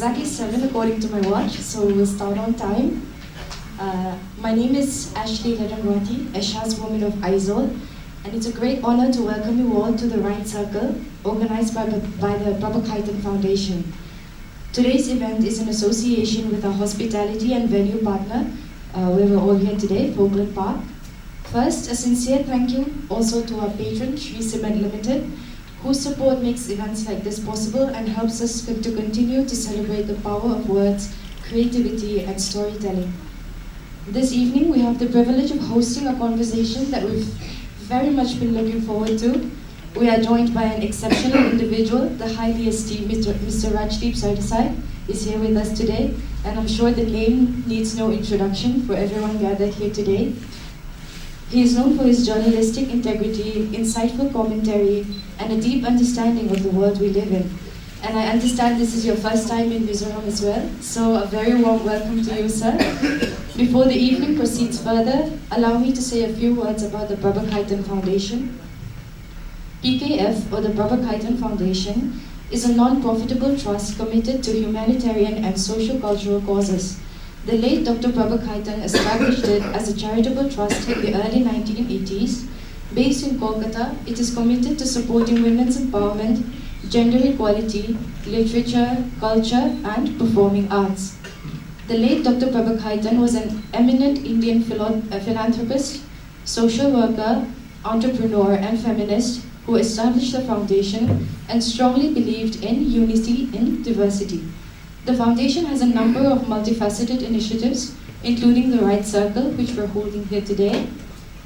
exactly 7 according to my watch, so we'll start on time. My name is Ashley Lalremruati, Ehsaas Woman of Aizawl, and it's a great honor to welcome you all to the Right Circle, organized by the Prabhakaitan Foundation. Today's event is in association with our hospitality and venue partner, where we're all here today, Folkland Park. First, a sincere thank you also to our patron, Sri Cement Limited, whose support makes events like this possible and helps us to continue to celebrate the power of words, creativity, and storytelling. This evening, we have the privilege of hosting a conversation that we've very much been looking forward to. We are joined by an exceptional individual, the highly esteemed Mr. Rajdeep Sardesai is here with us today, and I'm sure the name needs no introduction for everyone gathered here today. He is known for his journalistic integrity, insightful commentary, and a deep understanding of the world we live in. And I understand this is your first time in Mizoram as well, so a very warm welcome to you, sir. Before the evening proceeds further, allow me to say a few words about the Prabhakaitan Foundation. PKF, or the Prabhakaitan Foundation, is a non-profitable trust committed to humanitarian and socio-cultural causes. The late Dr. Prabhakaitan established it as a charitable trust in the early 1980s. Based in Kolkata, it is committed to supporting women's empowerment, gender equality, literature, culture, and performing arts. The late Dr. Prabhakaitan was an eminent Indian philanthropist, social worker, entrepreneur, and feminist who established the foundation and strongly believed in unity in diversity. The foundation has a number of multifaceted initiatives, including the Right Circle, which we're holding here today,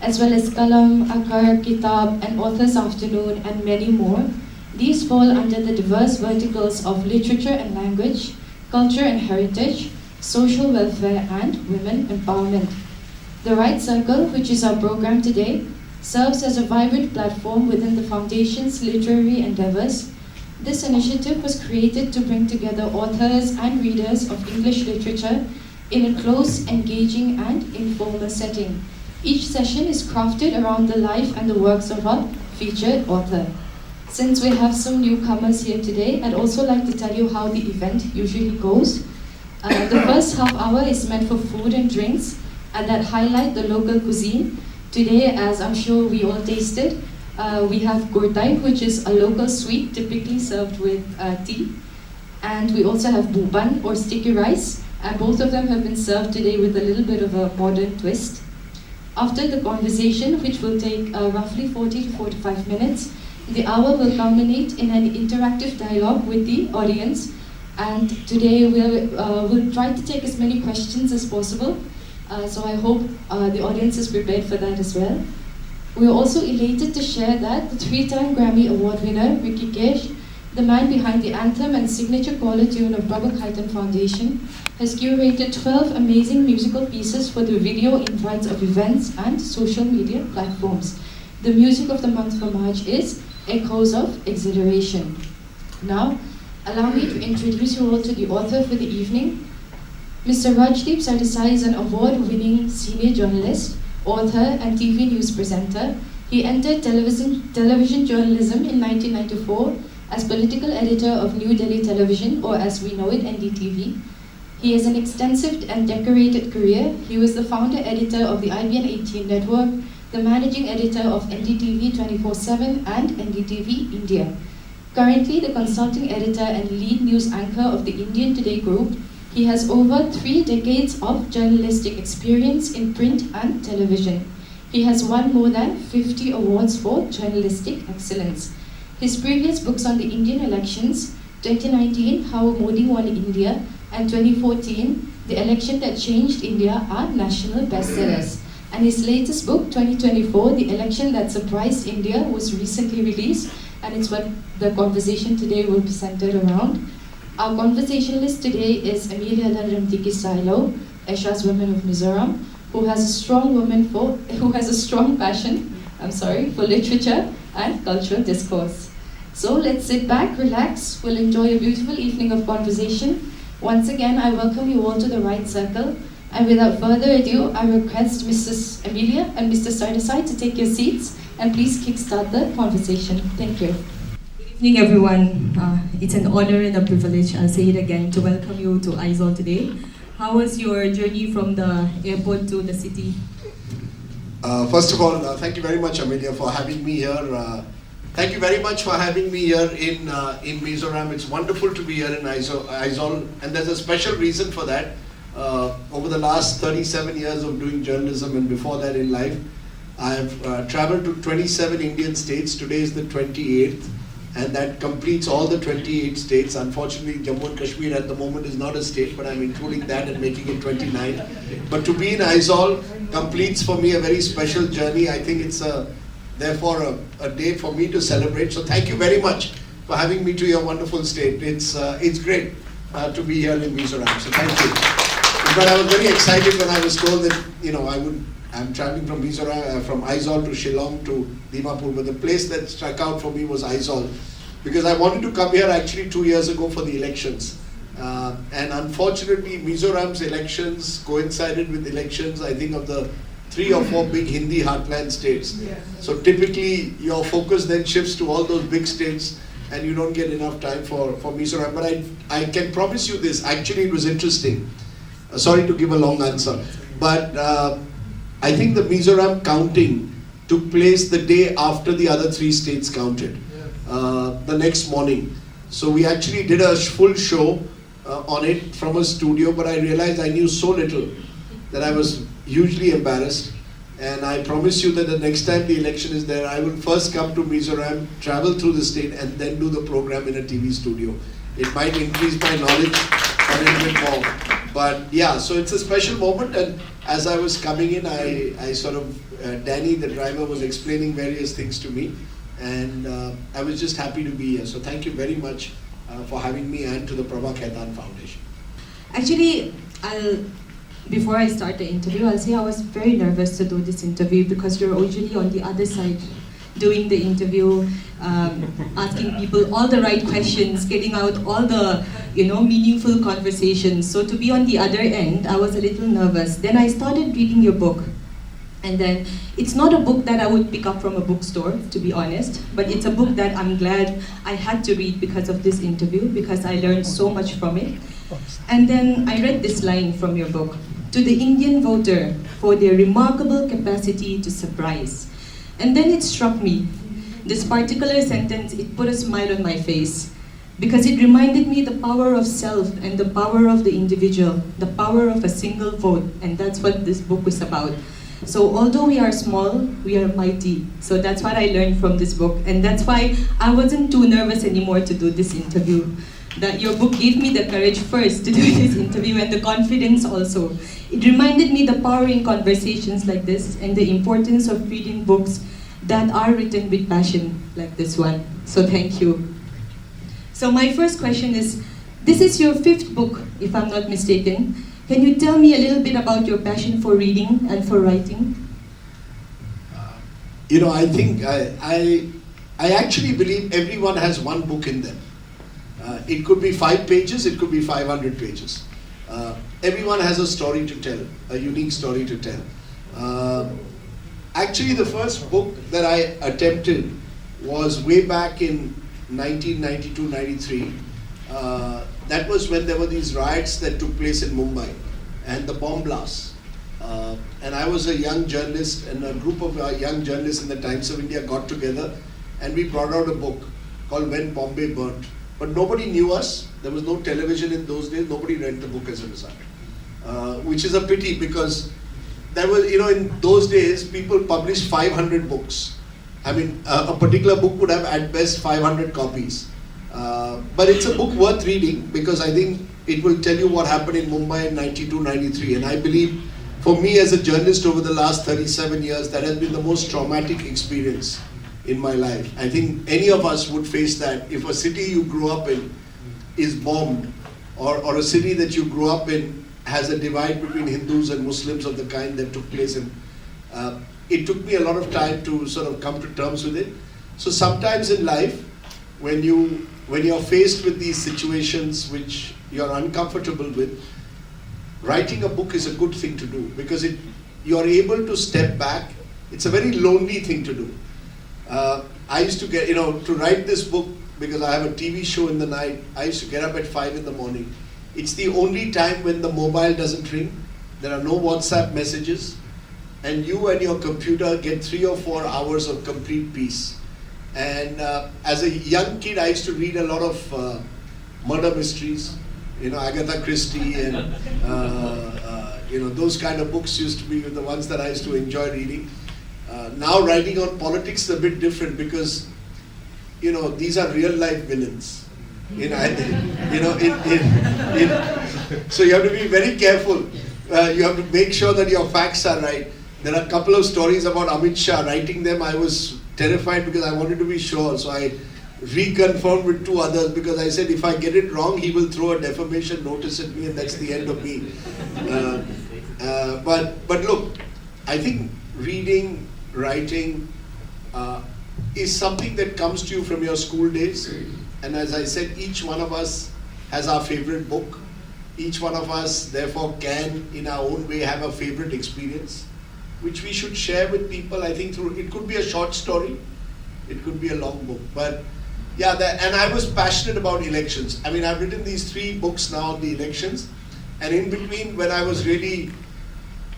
as well as Kalam, Akar, Kitab, and Authors Afternoon, and many more. These fall under the diverse verticals of literature and language, culture and heritage, social welfare, and women empowerment. The Right Circle, which is our program today, serves as a vibrant platform within the foundation's literary endeavors. This initiative was created to bring together authors and readers of English literature in a close, engaging, and informal setting. Each session is crafted around the life and the works of a featured author. Since we have some newcomers here today, I'd also like to tell you how the event usually goes. The first half hour is meant for food and drinks and that highlight the local cuisine. Today, as I'm sure we all tasted, we have gurtai, which is a local sweet typically served with tea. And we also have buban, or sticky rice, and both of them have been served today with a little bit of a modern twist. After the conversation, which will take roughly 40 to 45 minutes, the hour will culminate in an interactive dialogue with the audience. And today we'll try to take as many questions as possible. So I hope the audience is prepared for that as well. We are also elated to share that the 3-time Grammy Award winner, Ricky Kesh, the man behind the anthem and signature caller tune of Prabhakaitan Foundation, has curated 12 amazing musical pieces for the video invites of events and social media platforms. The music of the month for March is Echoes of Exhilaration. Now, allow me to introduce you all to the author for the evening. Mr. Rajdeep Sardesai is an award-winning senior journalist, author, and TV news presenter. He entered television journalism in 1994 as political editor of New Delhi Television, or as we know it, NDTV. He has an extensive and decorated career. He was the founder editor of the IBN 18 network, the managing editor of NDTV 24/7 and NDTV India. Currently the consulting editor and lead news anchor of the Indian Today Group. He has over 3 decades of journalistic experience in print and television. He has won more than 50 awards for journalistic excellence. His previous books on the Indian elections, 2019, How Modi Won India, and 2014, The Election That Changed India, are national bestsellers. And his latest book, 2024, The Election That Surprised India, was recently released, and it's what the conversation today will be centered around. Our conversationalist today is Amelia Lalremdiki Sailo, Ehsaas Woman of Mizoram, who has a strong passion for literature and cultural discourse. So let's sit back, relax, we'll enjoy a beautiful evening of conversation. Once again, I welcome you all to the Right Circle. And without further ado, I request Mrs. Amelia and Mr. Sardesai to take your seats and please kickstart the conversation. Thank you. Good Evening, everyone. It's an honor and a privilege, I'll say it again, to welcome you to Aizawl today. How was your journey from the airport to the city? First of all, thank you very much, Amelia, for having me here. Thank you very much for having me here in Mizoram. It's wonderful to be here in Aizawl, and there's a special reason for that. Over the last 37 years of doing journalism and before that in life, I have traveled to 27 Indian states. Today is the 28th. And that completes all the 28 states. Unfortunately, Jammu and Kashmir at the moment is not a state, but I'm including that and making it 29. But to be in Aizawl completes for me a very special journey. I think it's therefore a day for me to celebrate. So thank you very much for having me to your wonderful state. It's great to be here in Mizoram. So thank you. But I was very excited when I was told that I'm traveling from Mizoram, from Aizawl to Shillong to Dimapur, but the place that struck out for me was Aizawl, because I wanted to come here actually 2 years ago for the elections. And unfortunately, Mizoram's elections coincided with elections, I think, of the 3 or 4 big Hindi heartland states. Yes. So typically, your focus then shifts to all those big states, and you don't get enough time for Mizoram. But I can promise you this, actually it was interesting. Sorry to give a long answer, but I think the Mizoram counting took place the day after the other 3 states counted, the next morning. So we actually did a full show on it from a studio, but I realized I knew so little that I was hugely embarrassed. And I promise you that the next time the election is there, I will first come to Mizoram, travel through the state, and then do the program in a TV studio. It might increase my knowledge a little bit more. But yeah, so it's a special moment, and as I was coming in, I sort of, Danny, the driver, was explaining various things to me, and I was just happy to be here. So thank you very much for having me, and to the Prabha Khaitan Foundation. Actually, before I start the interview, I'll say I was very nervous to do this interview because you're usually on the other side doing the interview, asking people all the right questions, getting out all the meaningful conversations. So to be on the other end, I was a little nervous. Then I started reading your book. And then it's not a book that I would pick up from a bookstore, to be honest, but it's a book that I'm glad I had to read because of this interview, because I learned so much from it. And then I read this line from your book: "To the Indian voter, for their remarkable capacity to surprise." And then it struck me, this particular sentence, it put a smile on my face, because it reminded me the power of self and the power of the individual, the power of a single vote, and that's what this book was about. So although we are small, we are mighty. So that's what I learned from this book, and that's why I wasn't too nervous anymore to do this interview. That your book gave me the courage first to do this interview, and the confidence also. It reminded me the power in conversations like this, and the importance of reading books that are written with passion like this one. So thank you. So my first question is, this is your 5th book, if I'm not mistaken. Can you tell me a little bit about your passion for reading and for writing? I think I actually believe everyone has one book in them. It could be 5 pages, it could be 500 pages. Everyone has a story to tell, a unique story to tell. Actually, the first book that I attempted was way back in 1992-93. That was when there were these riots that took place in Mumbai and the bomb blasts. And I was a young journalist, and a group of young journalists in the Times of India got together, and we brought out a book called When Bombay Burnt. But nobody knew us. There was no television in those days. Nobody read the book as a result, which is a pity, because there was, in those days, people published 500 books. I mean, a particular book would have at best 500 copies. But it's a book worth reading, because I think it will tell you what happened in Mumbai in 92-93. And I believe, for me as a journalist over the last 37 years, that has been the most traumatic experience in my life. I think any of us would face that if a city you grew up in is bombed, or a city that you grew up in has a divide between Hindus and Muslims of the kind that took place in. It took me a lot of time to sort of come to terms with it. So sometimes in life, when you're faced with these situations which you're uncomfortable with, writing a book is a good thing to do, because you're able to step back. It's a very lonely thing to do. I used to get, to write this book, because I have a TV show in the night. I used to get up at 5 in the morning. It's the only time when the mobile doesn't ring. There are no WhatsApp messages. And you and your computer get 3 or 4 hours of complete peace. And as a young kid, I used to read a lot of murder mysteries. You know, Agatha Christie and you know, those kind of books used to be the ones that I used to enjoy reading. Now writing on politics is a bit different because, you know, these are real life villains. You know, so you have to be very careful. You have to make sure that your facts are right. There are a couple of stories about Amit Shah. Writing them, I was terrified because I wanted to be sure. So I reconfirmed with 2 others because I said if I get it wrong, he will throw a defamation notice at me and that's the end of me. But look, I think reading, writing is something that comes to you from your school days. And as I said, each one of us has our favorite book. Each one of us, therefore, can, in our own way, have a favorite experience, which we should share with people. I think through, it could be a short story, it could be a long book. But yeah, and I was passionate about elections. I mean, I've written these 3 books now on the elections. And in between, when I was really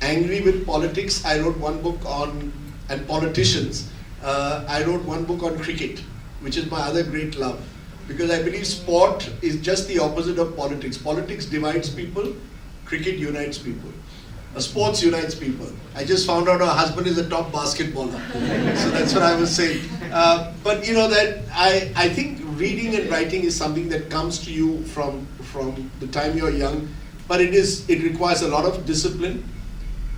angry with politics, I wrote one book on, and politicians, I wrote one book on cricket, which is my other great love. Because I believe sport is just the opposite of politics. Politics divides people, cricket unites people. Sports unites people. I just found out her husband is a top basketballer. So that's what I was saying. But you know that I think reading and writing is something that comes to you from the time you're young. But it requires a lot of discipline.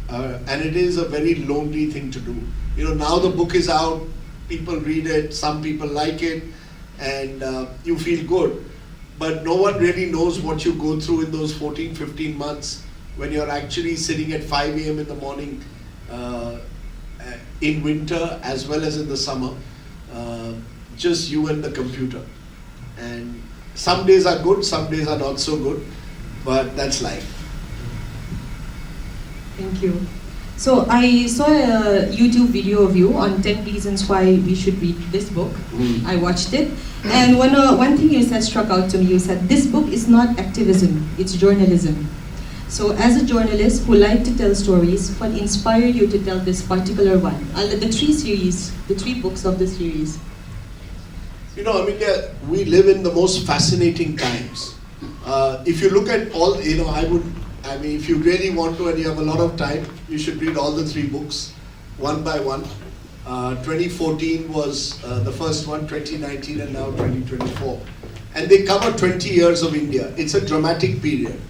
And it is a very lonely thing to do. You know, now the book is out, people read it, some people like it, and you feel good. But no one really knows what you go through in those 14, 15 months when you're actually sitting at 5 a.m. in the morning in winter as well as in the summer, just you and the computer. And some days are good, some days are not so good, but that's life. Thank you. So I saw a YouTube video of you on 10 reasons why we should read this book. I watched it. And one thing you said struck out to me. You said, this book is not activism, it's journalism. So as a journalist who liked to tell stories, what inspired you to tell this particular one? The 3 books of the series. You know, Amelia, we live in the most fascinating times. If you look at all, you know, I mean, if you really want to and you have a lot of time, you should read all the 3 books, one by one. 2014 was the first one, 2019 and now 2024. And they cover 20 years of India. It's a dramatic period.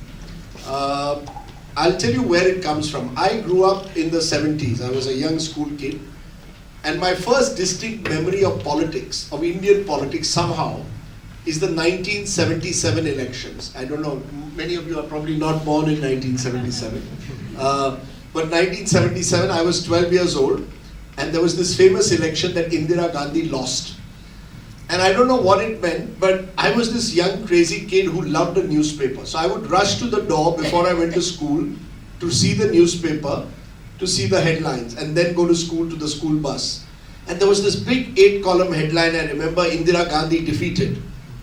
I'll tell you where it comes from. I grew up in the 70s. I was a young school kid. And my first distinct memory of politics, of Indian politics somehow, is the 1977 elections. I don't know, many of you are probably not born in 1977. But 1977, I was 12 years old, and there was this famous election that Indira Gandhi lost. And I don't know what it meant, but I was this young crazy kid who loved a newspaper. So I would rush to the door before I went to school to see the newspaper, to see the headlines, and then go to school, to the school bus. And there was this big 8-column headline, I remember, Indira Gandhi defeated.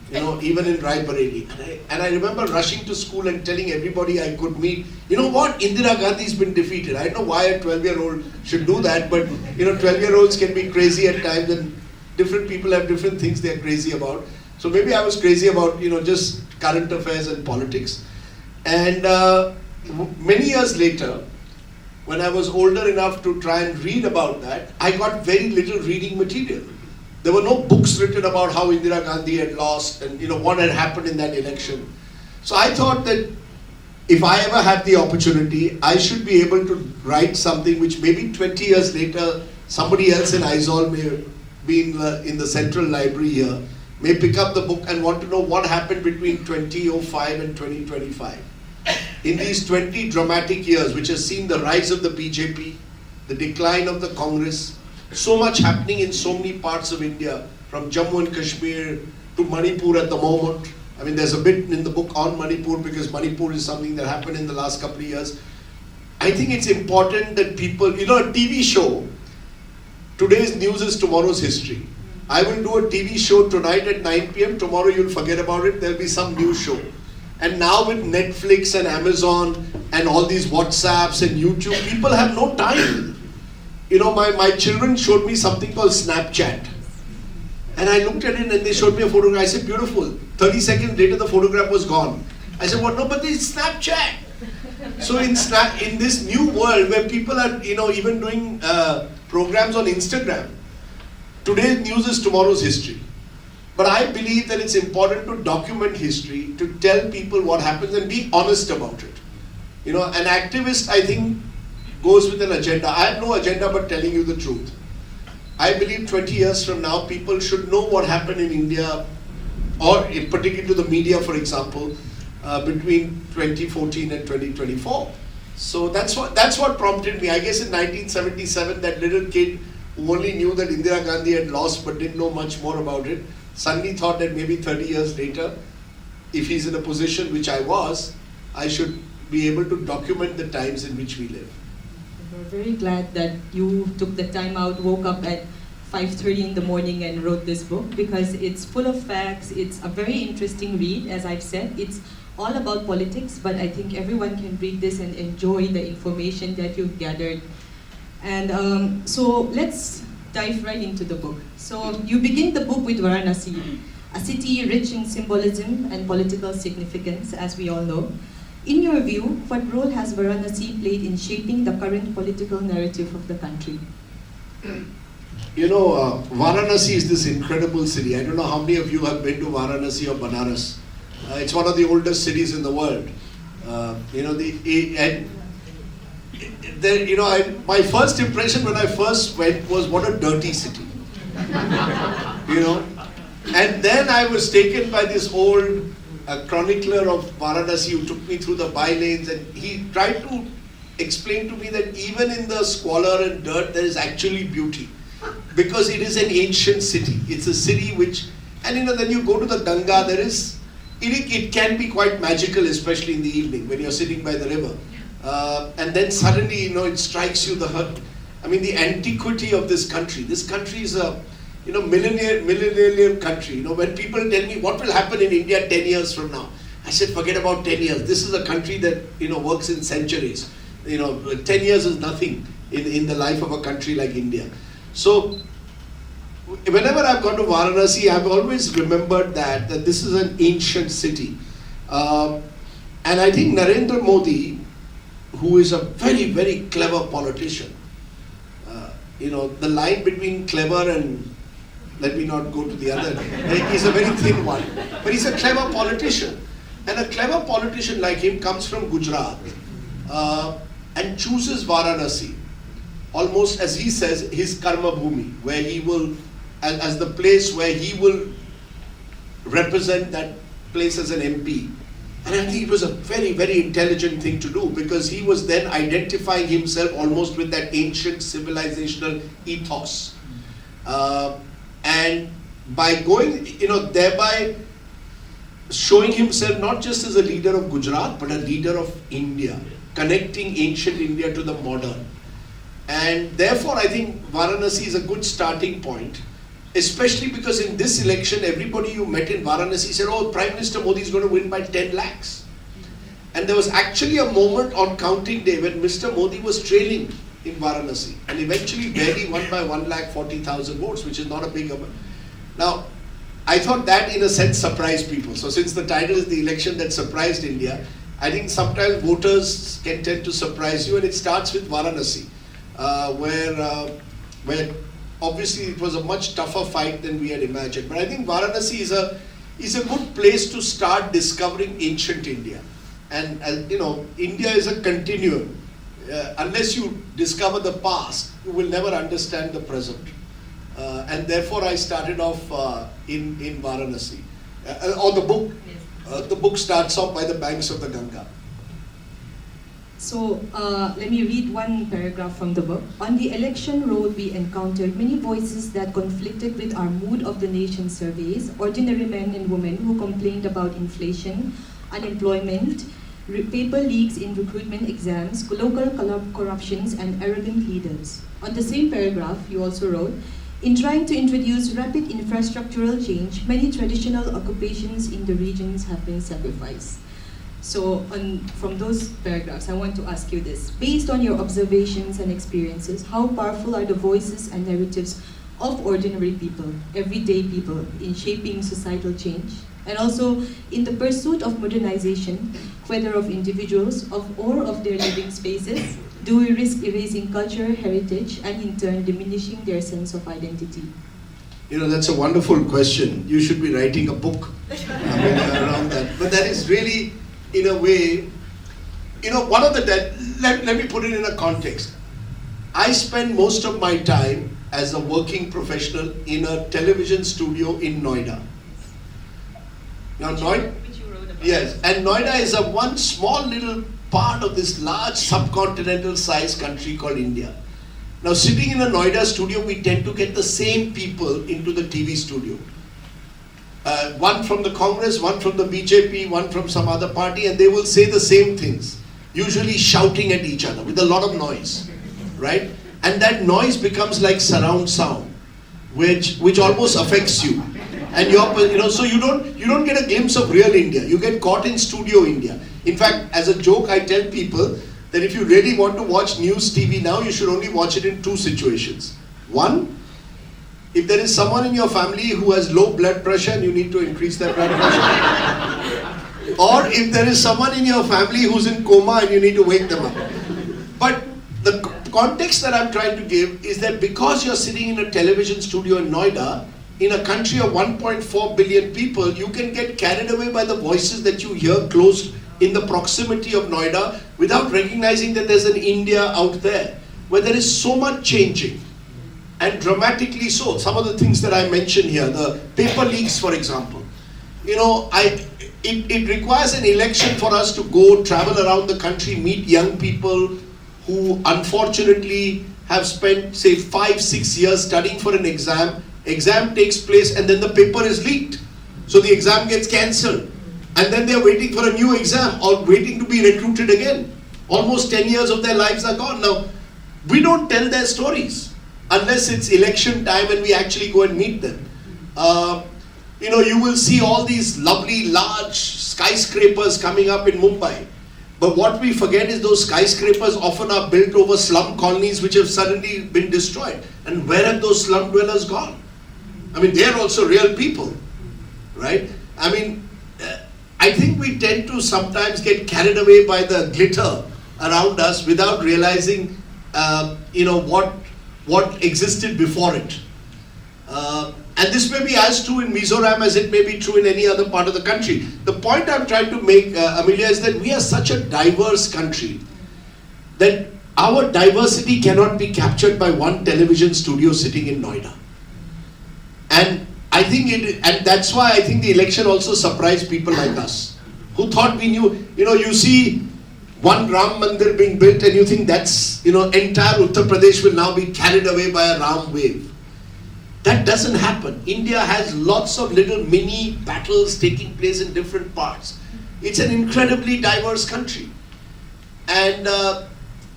You know, even in Raebareli. And I remember rushing to school and telling everybody I could meet, you know what, Indira Gandhi's been defeated. I don't know why a 12-year-old should do that, but you know, 12-year-olds can be crazy at times and different people have different things they're crazy about. So maybe I was crazy about, you know, just current affairs and politics. And many years later, when I was older enough to try and read about that, I got very little reading material. There were no books written about how Indira Gandhi had lost and you know what had happened in that election. So I thought that if I ever had the opportunity, I should be able to write something which maybe 20 years later, somebody else in Aizawl may be in the central library here, may pick up the book and want to know what happened between 2005 and 2025. In these 20 dramatic years, which has seen the rise of the BJP, the decline of the Congress, so much happening in so many parts of India, from Jammu and Kashmir to Manipur at the moment. I mean, there's a bit in the book on Manipur because Manipur is something that happened in the last couple of years. I think it's important that people, you know, a TV show, today's news is tomorrow's history. I will do a TV show tonight at 9 p.m. Tomorrow you'll forget about it. There'll be some new show. And now with Netflix and Amazon and all these WhatsApps and YouTube, people have no time. You know, my children showed me something called Snapchat. And I looked at it and they showed me a photograph. I said, beautiful. 30 seconds later, the photograph was gone. I said, what? No, but it's Snapchat. So in this new world where people are, you know, even doing programs on Instagram, today's news is tomorrow's history. But I believe that it's important to document history, to tell people what happens and be honest about it. You know, an activist, I think, goes with an agenda. I have no agenda but telling you the truth. I believe 20 years from now, people should know what happened in India, or in particular to the media, for example, between 2014 and 2024. So that's what prompted me. I guess in 1977, that little kid who only knew that Indira Gandhi had lost but didn't know much more about it, suddenly thought that maybe 30 years later, if he's in a position which I was, I should be able to document the times in which we live. We're very glad that you took the time out, woke up at 5:30 in the morning and wrote this book, because it's full of facts. It's a very interesting read, as I've said. It's all about politics, but I think everyone can read this and enjoy the information that you've gathered. And so let's dive right into the book. So you begin the book with Varanasi, a city rich in symbolism and political significance, as we all know. In your view, what role has Varanasi played in shaping the current political narrative of the country? You know, Varanasi is this incredible city. I don't know how many of you have been to Varanasi or Banaras. It's one of the oldest cities in the world. You know, my first impression when I first went was, what a dirty city. You know, and then I was taken by this old chronicler of Varanasi who took me through the by-lanes, and he tried to explain to me that even in the squalor and dirt there is actually beauty, because it is an ancient city. It's a city which, and you know, then you go to the Ganga, there is, it can be quite magical, especially in the evening when you're sitting by the river. And then suddenly, you know, it strikes you the antiquity of this country. This country is a, you know, millennial country. You know, when people tell me what will happen in India 10 years from now, I said, forget about 10 years. This is a country that, you know, works in centuries. You know, 10 years is nothing in the life of a country like India. So, whenever I've gone to Varanasi, I've always remembered that this is an ancient city. And I think Narendra Modi, who is a very, very clever politician, you know, the line between clever and, let me not go to the other, he's a very thin one, but he's a clever politician. And a clever politician like him comes from Gujarat and chooses Varanasi, almost as he says, his karma bhumi, where he will, as the place where he will represent that place as an MP. And I think it was a very, very intelligent thing to do, because he was then identifying himself almost with that ancient civilizational ethos. And by going, you know, thereby showing himself not just as a leader of Gujarat, but a leader of India, connecting ancient India to the modern. And therefore, I think Varanasi is a good starting point, especially because in this election, everybody you met in Varanasi said, oh, Prime Minister Modi is going to win by 10 lakhs. And there was actually a moment on counting day when Mr. Modi was trailing in Varanasi, and eventually barely won by 1,40,000 votes, which is not a big amount. Now, I thought that in a sense surprised people. So since the title is the election that surprised India, I think sometimes voters can tend to surprise you, and it starts with Varanasi, where obviously it was a much tougher fight than we had imagined. But I think Varanasi is a good place to start discovering ancient India. And you know, India is a continuum. Unless you discover the past, you will never understand the present. And therefore I started off in Varanasi. The book starts off by the banks of the Ganga. So let me read one paragraph from the book. On the election road, we encountered many voices that conflicted with our mood of the nation surveys, ordinary men and women who complained about inflation, unemployment, paper leaks in recruitment exams, local corruptions, and arrogant leaders. On the same paragraph, you also wrote, In trying to introduce rapid infrastructural change, many traditional occupations in the regions have been sacrificed. So from those paragraphs, I want to ask you this. Based on your observations and experiences, how powerful are the voices and narratives of ordinary people, everyday people, in shaping societal change? And also, in the pursuit of modernization, whether of individuals or of their living spaces, do we risk erasing culture, heritage, and in turn diminishing their sense of identity? You know, that's a wonderful question. You should be writing a book around that. But that is really, in a way, you know, one of the, let me put it in a context. I spend most of my time as a working professional in a television studio in Noida. Now, Noida, which you wrote about. Yes, and Noida is a one small little part of this large subcontinental sized country called India. Now, sitting in a Noida studio, we tend to get the same people into the TV studio. One from the Congress, one from the BJP, one from some other party, and they will say the same things, usually shouting at each other with a lot of noise, right? And that noise becomes like surround sound, which almost affects you. And so you don't get a glimpse of real India. You get caught in studio India. In fact, as a joke, I tell people that if you really want to watch news TV now, you should only watch it in two situations. One, if there is someone in your family who has low blood pressure and you need to increase their blood pressure. Or if there is someone in your family who's in coma and you need to wake them up. But the context that I'm trying to give is that because you're sitting in a television studio in Noida, in a country of 1.4 billion people, you can get carried away by the voices that you hear close in the proximity of Noida without recognizing that there's an India out there where there is so much changing, and dramatically so. Some of the things that I mentioned here, the paper leaks, for example. You know, it requires an election for us to go travel around the country, meet young people who unfortunately have spent, say, 5-6 years studying for an exam. Exam takes place and then the paper is leaked. So the exam gets cancelled. And then they're waiting for a new exam or waiting to be recruited again. Almost 10 years of their lives are gone. Now, we don't tell their stories unless it's election time and we actually go and meet them. You know, you will see all these lovely large skyscrapers coming up in Mumbai. But what we forget is those skyscrapers often are built over slum colonies which have suddenly been destroyed. And where have those slum dwellers gone? I mean, they're also real people, right? I mean, I think we tend to sometimes get carried away by the glitter around us without realizing, you know, what existed before it. And this may be as true in Mizoram as it may be true in any other part of the country. The point I'm trying to make, Amelia, is that we are such a diverse country that our diversity cannot be captured by one television studio sitting in Noida. And I think and that's why I think the election also surprised people like us, who thought we knew. You know, you see one Ram Mandir being built and you think that's, you know, entire Uttar Pradesh will now be carried away by a Ram wave. That doesn't happen. India has lots of little mini battles taking place in different parts. It's an incredibly diverse country. And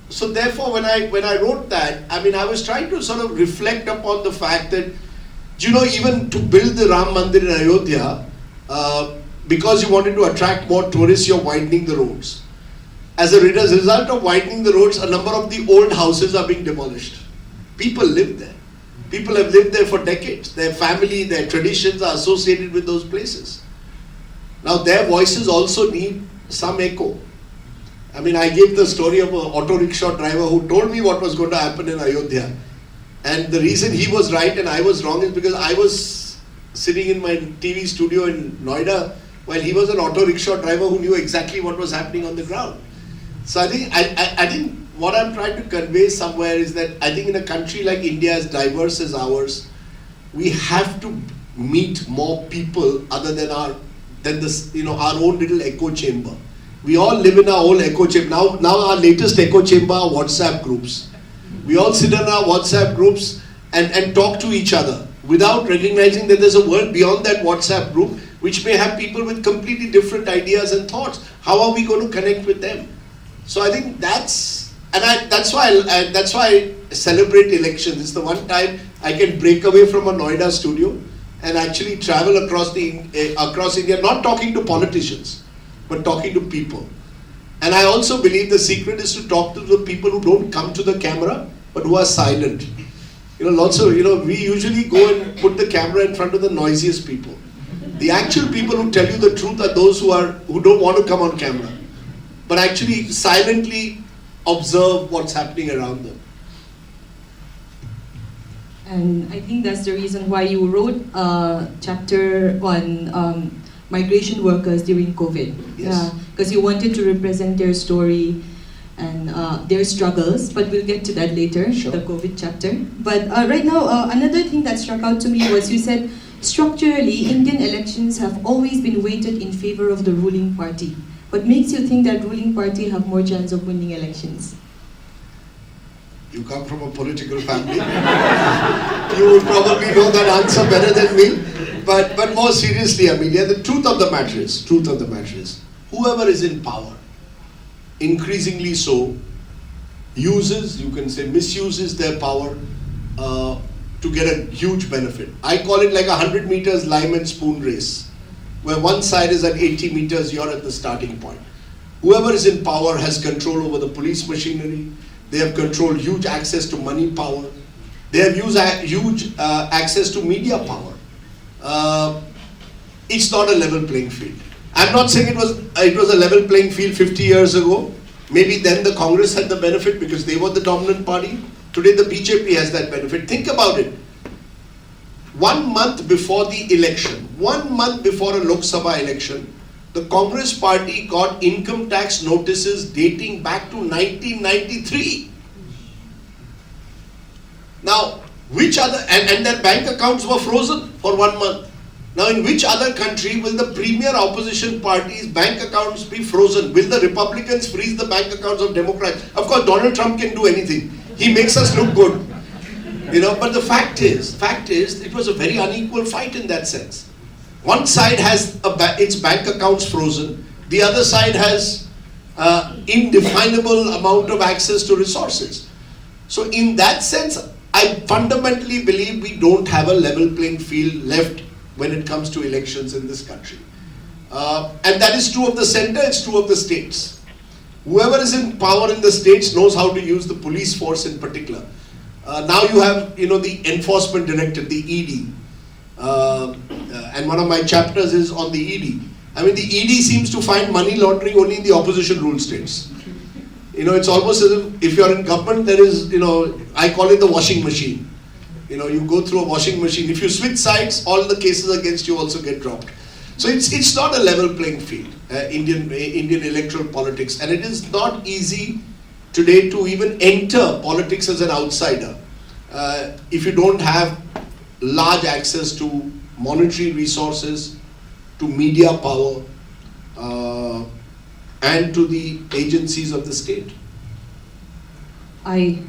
so therefore when I wrote that, I mean, I was trying to sort of reflect upon the fact that, you know, even to build the Ram Mandir in Ayodhya, because you wanted to attract more tourists, you're widening the roads. As a result of widening the roads, a number of the old houses are being demolished. People live there. People have lived there for decades. Their family, their traditions are associated with those places. Now their voices also need some echo. I mean, I gave the story of an auto rickshaw driver who told me what was going to happen in Ayodhya. And the reason he was right and I was wrong is because I was sitting in my TV studio in Noida while he was an auto rickshaw driver who knew exactly what was happening on the ground. So I think what I'm trying to convey somewhere is that I think in a country like India, as diverse as ours, we have to meet more people other than our own little echo chamber. We all live in our own echo chamber. Now our latest echo chamber are WhatsApp groups. We all sit in our WhatsApp groups and talk to each other without recognizing that there's a world beyond that WhatsApp group which may have people with completely different ideas and thoughts. How are we going to connect with them? So I think that's that's why I celebrate elections. It's the one time I can break away from a Noida studio and actually travel across India, not talking to politicians, but talking to people. And I also believe the secret is to talk to the people who don't come to the camera, but who are silent. We usually go and put the camera in front of the noisiest people. The actual people who tell you the truth are those who don't want to come on camera, but actually silently observe what's happening around them. And I think that's the reason why you wrote a chapter on migration workers during COVID. Yes. Because you wanted to represent their story and their struggles, but we'll get to that later, Sure. the COVID chapter. But right now, another thing that struck out to me was you said, structurally, Indian elections have always been weighted in favor of the ruling party. What makes you think that ruling party have more chance of winning elections? You come from a political family. You would probably know that answer better than me. But more seriously, Amelia, the truth of the matter is, whoever is in power, increasingly so, misuses their power to get a huge benefit. I call it like 100 meters lime and spoon race, where one side is at 80 meters, you're at the starting point. Whoever is in power has control over the police machinery. They have controlled huge access to money power. They have huge access to media power. It's not a level playing field. I'm not saying it was a level playing field 50 years ago. Maybe then the Congress had the benefit because they were the dominant party. Today the BJP has that benefit. Think about it. 1 month before the election, 1 month before a Lok Sabha election, the Congress party got income tax notices dating back to 1993. Now, and their bank accounts were frozen for 1 month. Now, in which other country will the premier opposition party's bank accounts be frozen? Will the Republicans freeze the bank accounts of Democrats? Of course, Donald Trump can do anything. He makes us look good. But the fact is, it was a very unequal fight in that sense. One side has its bank accounts frozen. The other side has indefinable amount of access to resources. So in that sense, I fundamentally believe we don't have a level playing field left when it comes to elections in this country. And that is true of the center, it's true of the states. Whoever is in power in the states knows how to use the police force in particular. Now you have, the enforcement director, the ED. And one of my chapters is on the ED. I mean, the ED seems to find money laundering only in the opposition ruled states. It's almost as if you're in government, there is, I call it the washing machine. You go through a washing machine. If you switch sides, all the cases against you also get dropped. So it's not a level playing field, Indian electoral politics. And it is not easy today to even enter politics as an outsider if you don't have large access to monetary resources, to media power, and to the agencies of the state. I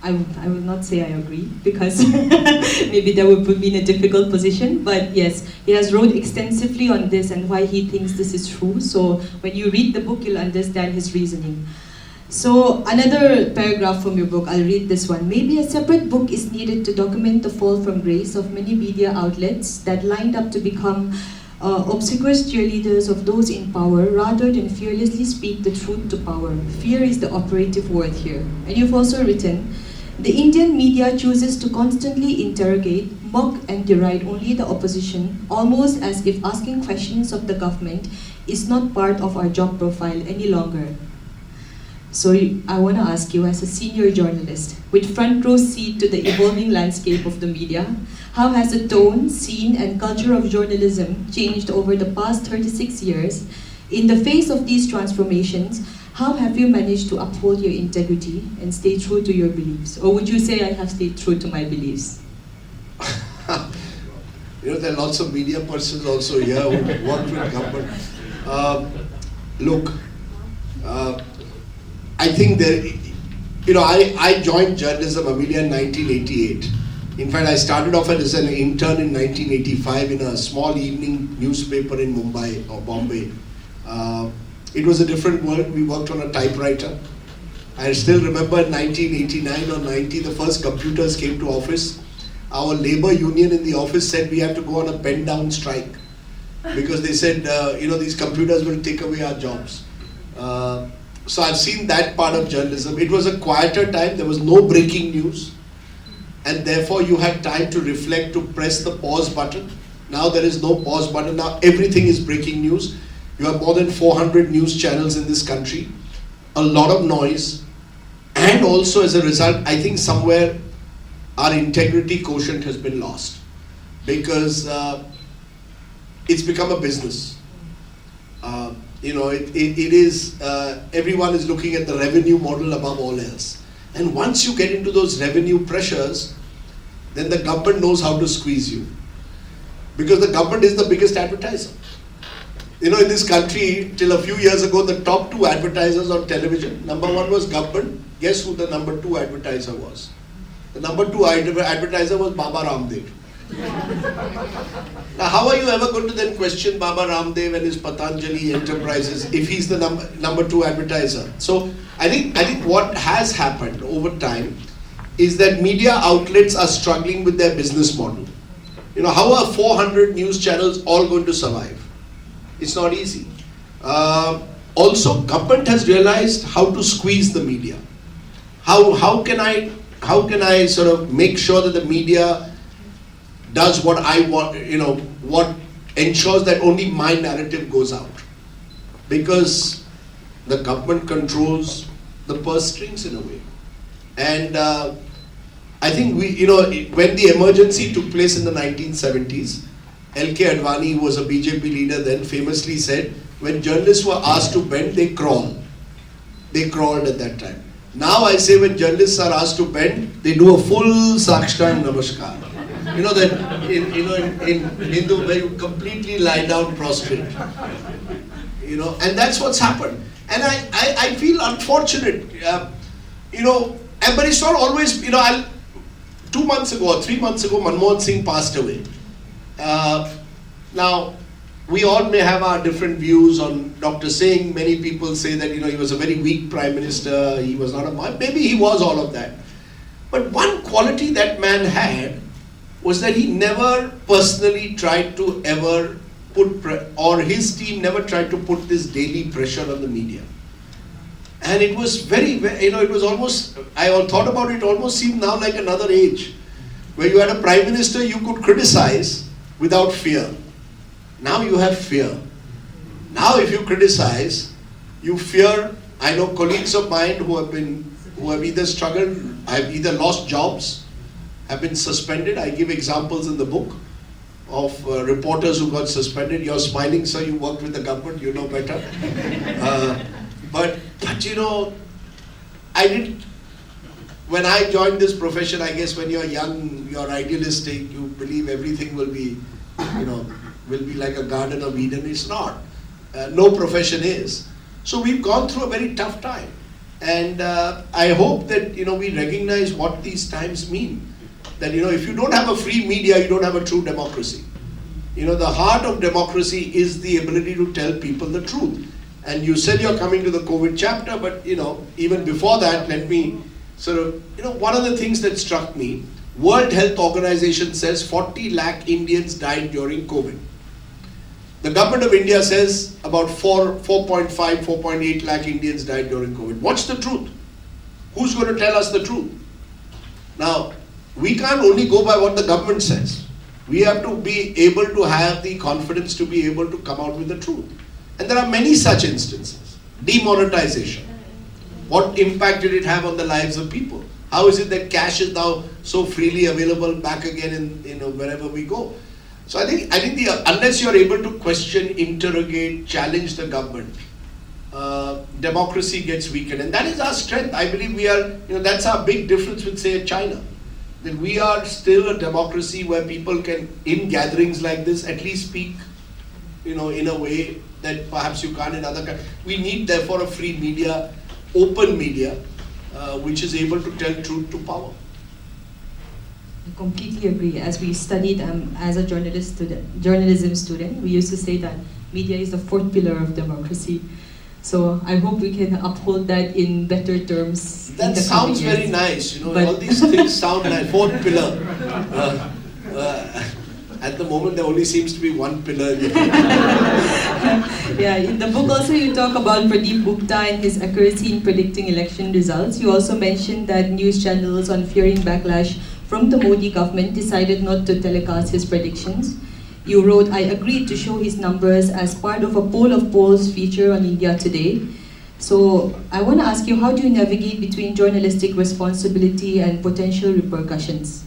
will not say I agree, because maybe that would put me in a difficult position, but yes, he has wrote extensively on this and why he thinks this is true. So when you read the book, you'll understand his reasoning. So another paragraph from your book, I'll read this one. Maybe a separate book is needed to document the fall from grace of many media outlets that lined up to become obsequious cheerleaders of those in power rather than fearlessly speak the truth to power. Fear is the operative word here. And you've also written, the Indian media chooses to constantly interrogate, mock and deride only the opposition, almost as if asking questions of the government is not part of our job profile any longer. So I want to ask you, as a senior journalist, with front row seat to the evolving landscape of the media, how has the tone, scene, and culture of journalism changed over the past 36 years? In the face of these transformations, how have you managed to uphold your integrity and stay true to your beliefs? Or would you say I have stayed true to my beliefs? There are lots of media persons also here who work with government. Look, I think I joined journalism, Amelia, in 1988. In fact, I started off as an intern in 1985 in a small evening newspaper in Mumbai or Bombay. It was a different world. We worked on a typewriter. I still remember in 1989 or 90, the first computers came to office. Our labor union in the office said we have to go on a bend down strike because they said, these computers will take away our jobs. So I've seen that part of journalism. It was a quieter time. There was no breaking news. And therefore you had time to reflect, to press the pause button. Now there is no pause button. Now everything is breaking news. You have more than 400 news channels in this country. A lot of noise. And also as a result, I think somewhere our integrity quotient has been lost. Because it's become a business. Everyone is looking at the revenue model above all else. And once you get into those revenue pressures, then the government knows how to squeeze you. Because the government is the biggest advertiser. In this country, till a few years ago, the top 2 advertisers on television, number 1 was government. Guess who the number 2 advertiser was? The number 2 advertiser was Baba Ramdev. Now, how are you ever going to then question Baba Ramdev and his Patanjali enterprises if he's the number 2 advertiser? So I think what has happened over time is that media outlets are struggling with their business model. How are 400 news channels all going to survive? It's not easy. Also, government has realized how to squeeze the media. How can I sort of make sure that the media does what I want, what ensures that only my narrative goes out? Because the government controls the purse strings in a way. And I think when the emergency took place in the 1970s, L.K. Advani, who was a BJP leader then, famously said, when journalists were asked to bend, they crawl. They crawled at that time. Now I say when journalists are asked to bend, they do a full Sakshtan Namaskar. That in Hindu where you completely lie down prostrate. And that's what's happened. And I feel unfortunate. But it's not always, 2 months ago or 3 months ago, Manmohan Singh passed away. Now, we all may have our different views on Dr. Singh. Many people say that, he was a very weak prime minister. He was not maybe he was all of that. But one quality that man had was that he never personally tried to ever or his team never tried to put this daily pressure on the media. And it was very, it was almost, I thought about it, almost seemed now like another age, where you had a prime minister you could criticize without fear. Now you have fear. Now if you criticize, you fear. I know colleagues of mine who have either struggled, have either lost jobs, have been suspended. I give examples in the book of reporters who got suspended. You're smiling, sir, you worked with the government, you know better. But when I joined this profession, I guess when you're young, you're idealistic, you believe everything will be, will be like a garden of Eden. It's not. No profession is. So we've gone through a very tough time. And I hope that, we recognize what these times mean. That, if you don't have a free media, you don't have a true democracy. The heart of democracy is the ability to tell people the truth. And you said you're coming to the COVID chapter, but, even before that, let me sort of, one of the things that struck me, World Health Organization says 40 lakh Indians died during COVID. The government of India says about 4.5, 4.8 lakh Indians died during COVID. What's the truth? Who's going to tell us the truth? Now, we can't only go by what the government says. We have to be able to have the confidence to be able to come out with the truth. And there are many such instances. Demonetization. What impact did it have on the lives of people? How is it that cash is now so freely available back again in wherever we go? So I think unless you're able to question, interrogate, challenge the government, democracy gets weakened. And that is our strength. I believe we are, that's our big difference with, say, China. That we are still a democracy where people can, in gatherings like this, at least speak, in a way that perhaps you can't in other countries. We need, therefore, a free media, open media, which is able to tell truth to power. I completely agree. As we studied as a journalism student, we used to say that media is the fourth pillar of democracy. So I hope we can uphold that in better terms. That sounds very nice, you know, all these things sound like fourth pillar. At the moment there only seems to be one pillar. Yeah, in the book also you talk about Pradeep Gupta and his accuracy in predicting election results. You also mentioned that news channels, on fearing backlash from the Modi government, decided not to telecast his predictions. You wrote, I agreed to show his numbers as part of a poll of polls feature on India Today. So I want to ask you, how do you navigate between journalistic responsibility and potential repercussions?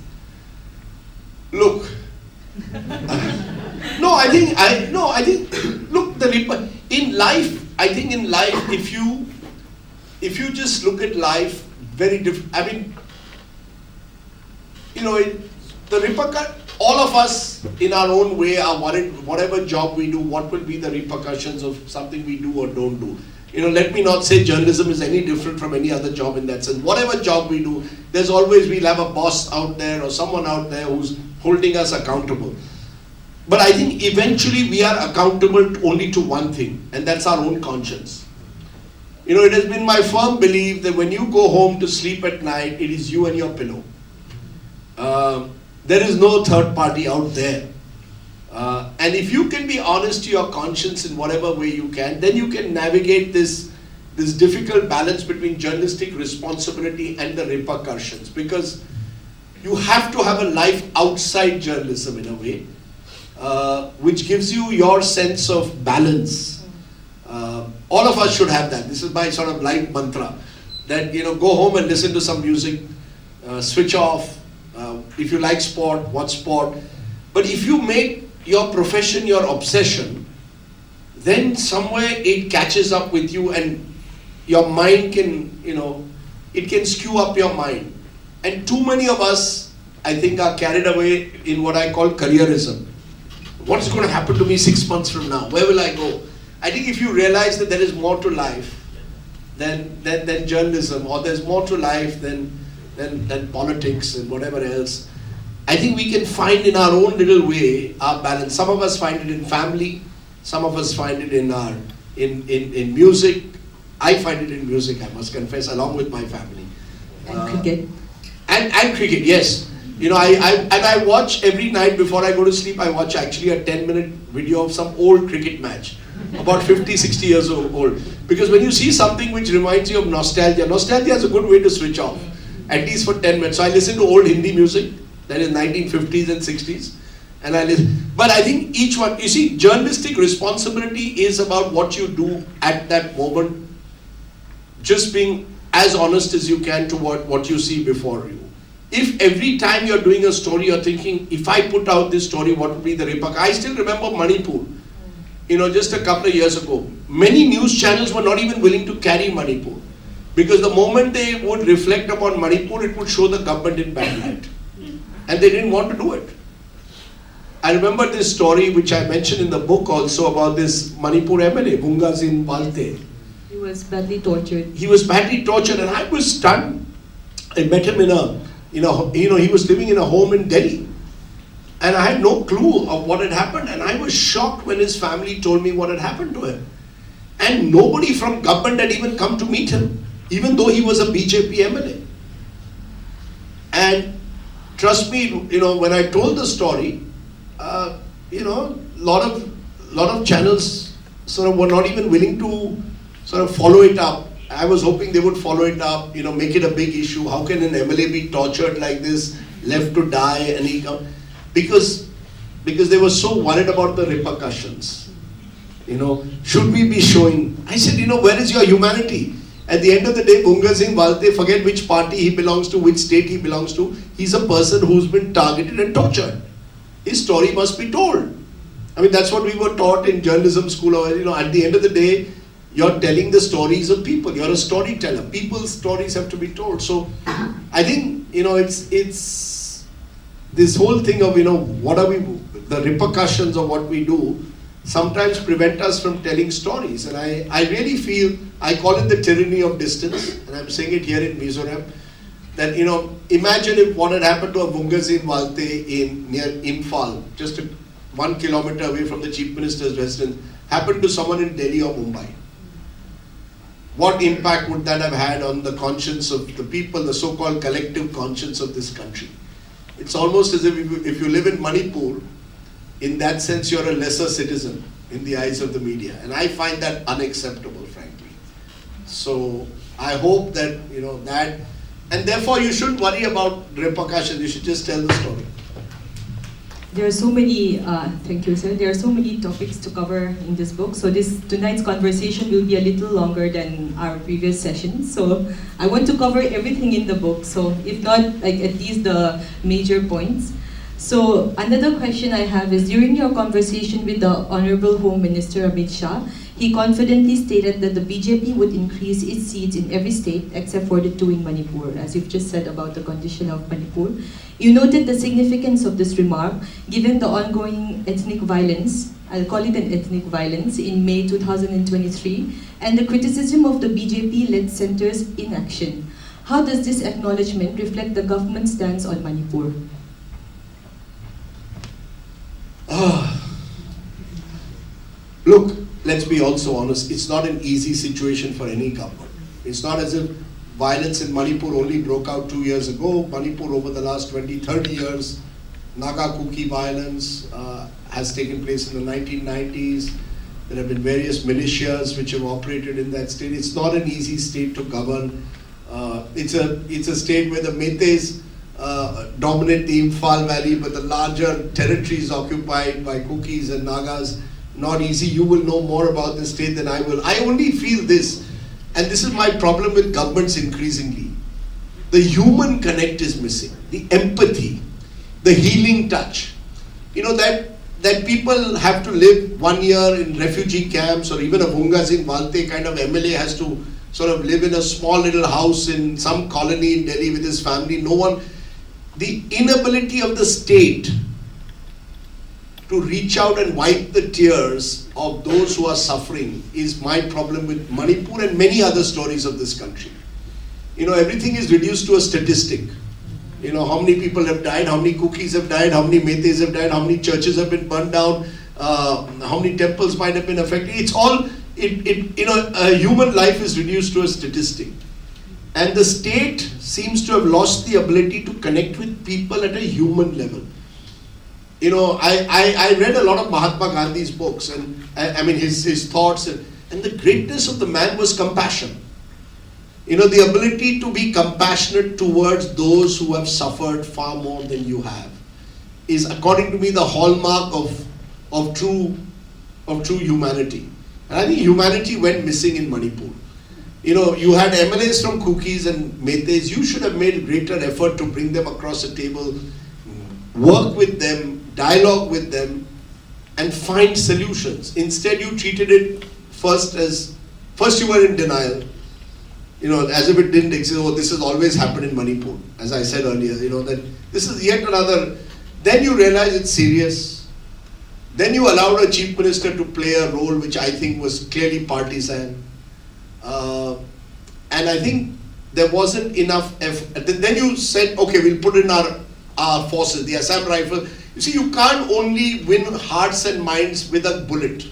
Look, I think, look, in life, if you just look at life very different, I mean, you know, all of us in our own way are worried, whatever job we do, what will be the repercussions of something we do or don't do. You know, let me not say journalism is any different from any other job in that sense. Whatever job we do, we'll have a boss out there or someone out there who's holding us accountable. But I think eventually we are accountable only to one thing, and that's our own conscience. You know, it has been my firm belief that when you go home to sleep at night, it is you and your pillow. There is no third party out there. And if you can be honest to your conscience in whatever way you can, then you can navigate this difficult balance between journalistic responsibility and the repercussions. Because you have to have a life outside journalism in a way, which gives you your sense of balance. All of us should have that. This is my sort of life mantra. That, you know, go home and listen to some music, switch off. If you like sport, watch sport. But if you make your profession your obsession, then somewhere it catches up with you and your mind can, you know, it can skew up your mind. And too many of us, I think, are carried away in what I call careerism. What's going to happen to me 6 months from now? Where will I go? I think if you realize that there is more to life than journalism, or there's more to life than politics and whatever else, I think we can find in our own little way our balance. Some of us find it in family, some of us find it in music. I find it in music, I must confess, along with my family. And cricket. And cricket, yes. You know, I watch every night before I go to sleep, I watch actually a 10-minute video of some old cricket match, about 50, 60 years old. Because when you see something which reminds you of nostalgia is a good way to switch off, at least for 10 minutes. So I listen to old Hindi music, that is 1950s and 60s, and I listen. But I think each one, you see, journalistic responsibility is about what you do at that moment, just being as honest as you can to what you see before you. If every time you're doing a story, you're thinking, if I put out this story, what would be the repercussion? I still remember Manipur, you know, just a couple of years ago. Many news channels were not even willing to carry Manipur, because the moment they would reflect upon Manipur, it would show the government in bad light. And they didn't want to do it. I remember this story which I mentioned in the book also about this Manipur MLA, Bunga Singh Balte. He was badly tortured. He was badly tortured, and I was stunned. I met him he was living in a home in Delhi. And I had no clue of what had happened, and I was shocked when his family told me what had happened to him. And nobody from government had even come to meet him, even though he was a BJP MLA. And trust me, you know, when I told the story, you know, lot of channels sort of were not even willing to sort of follow it up. I was hoping they would follow it up, you know, make it a big issue. How can an MLA be tortured like this, left to die, and he come? Because they were so worried about the repercussions. You know, should we be showing? I said, you know, where is your humanity? At the end of the day, Bunga Singh Balte, forget which party he belongs to, which state he belongs to, he's a person who's been targeted and tortured. His story must be told. I mean, that's what we were taught in journalism school. Or, you know, at the end of the day, you're telling the stories of people. You're a storyteller. People's stories have to be told. So, I think, you know, it's this whole thing of, you know, the repercussions of what we do sometimes prevent us from telling stories. And I really feel, I call it the tyranny of distance, and I'm saying it here in Mizoram, that, you know, imagine if what had happened to a Bunga Singh Balte near Imphal, just 1 kilometer away from the Chief Minister's residence, happened to someone in Delhi or Mumbai. what impact would that have had on the conscience of the people, the so-called collective conscience of this country? It's almost as if you live in Manipur, in that sense you're a lesser citizen in the eyes of the media. And I find that unacceptable, frankly. So I hope that, that, and therefore you shouldn't worry about repercussions, you should just tell the story. There are so many, thank you, sir. There are so many topics to cover in this book. So tonight's conversation will be a little longer than our previous sessions. So I want to cover everything in the book. So if not, like at least the major points. So another question I have is, during your conversation with the Honorable Home Minister Amit Shah, he confidently stated that the BJP would increase its seats in every state except for the 2 in Manipur, as you've just said about the condition of Manipur. You noted the significance of this remark given the ongoing ethnic violence, I'll call it an ethnic violence, in May 2023, and the criticism of the BJP-led center's inaction. How does this acknowledgement reflect the government's stance on Manipur? Look, let's be also honest, it's not an easy situation for any government. It's not as if violence in Manipur only broke out 2 years ago. Manipur over the last 20, 30 years, Naga Kuki violence has taken place in the 1990s. There have been various militias which have operated in that state. It's not an easy state to govern. It's a state where the Metes dominate the Imphal Valley, but the larger territories occupied by Kukis and Nagas. Not easy. You will know more about this state than I will. I only feel this, and this is my problem with governments increasingly. The human connect is missing. The empathy, the healing touch. That people have to live 1 year in refugee camps, or even a Bhungas in Valte kind of MLA has to sort of live in a small little house in some colony in Delhi with his family. The inability of the state to reach out and wipe the tears of those who are suffering is my problem with Manipur and many other stories of this country. Everything is reduced to a statistic. How many people have died, how many Kukis have died, how many Metes have died, how many churches have been burned down, how many temples might have been affected. It's all, a human life is reduced to a statistic. And the state seems to have lost the ability to connect with people at a human level. I read a lot of Mahatma Gandhi's books, and I mean his thoughts, and the greatness of the man was compassion. The ability to be compassionate towards those who have suffered far more than you have is, according to me, the hallmark of true humanity. And I think humanity went missing in Manipur. You had MLAs from Kukis and Metes. You should have made greater effort to bring them across a table, work with them, dialogue with them, and find solutions. Instead, you treated it first you were in denial, as if it didn't exist. Oh, this has always happened in Manipur, as I said earlier, that this is yet another. Then you realize it's serious. Then you allowed a chief minister to play a role which I think was clearly partisan. And I think there wasn't enough effort. Then you said, okay, we'll put in our forces, the Assam Rifle. You see, you can't only win hearts and minds with a bullet.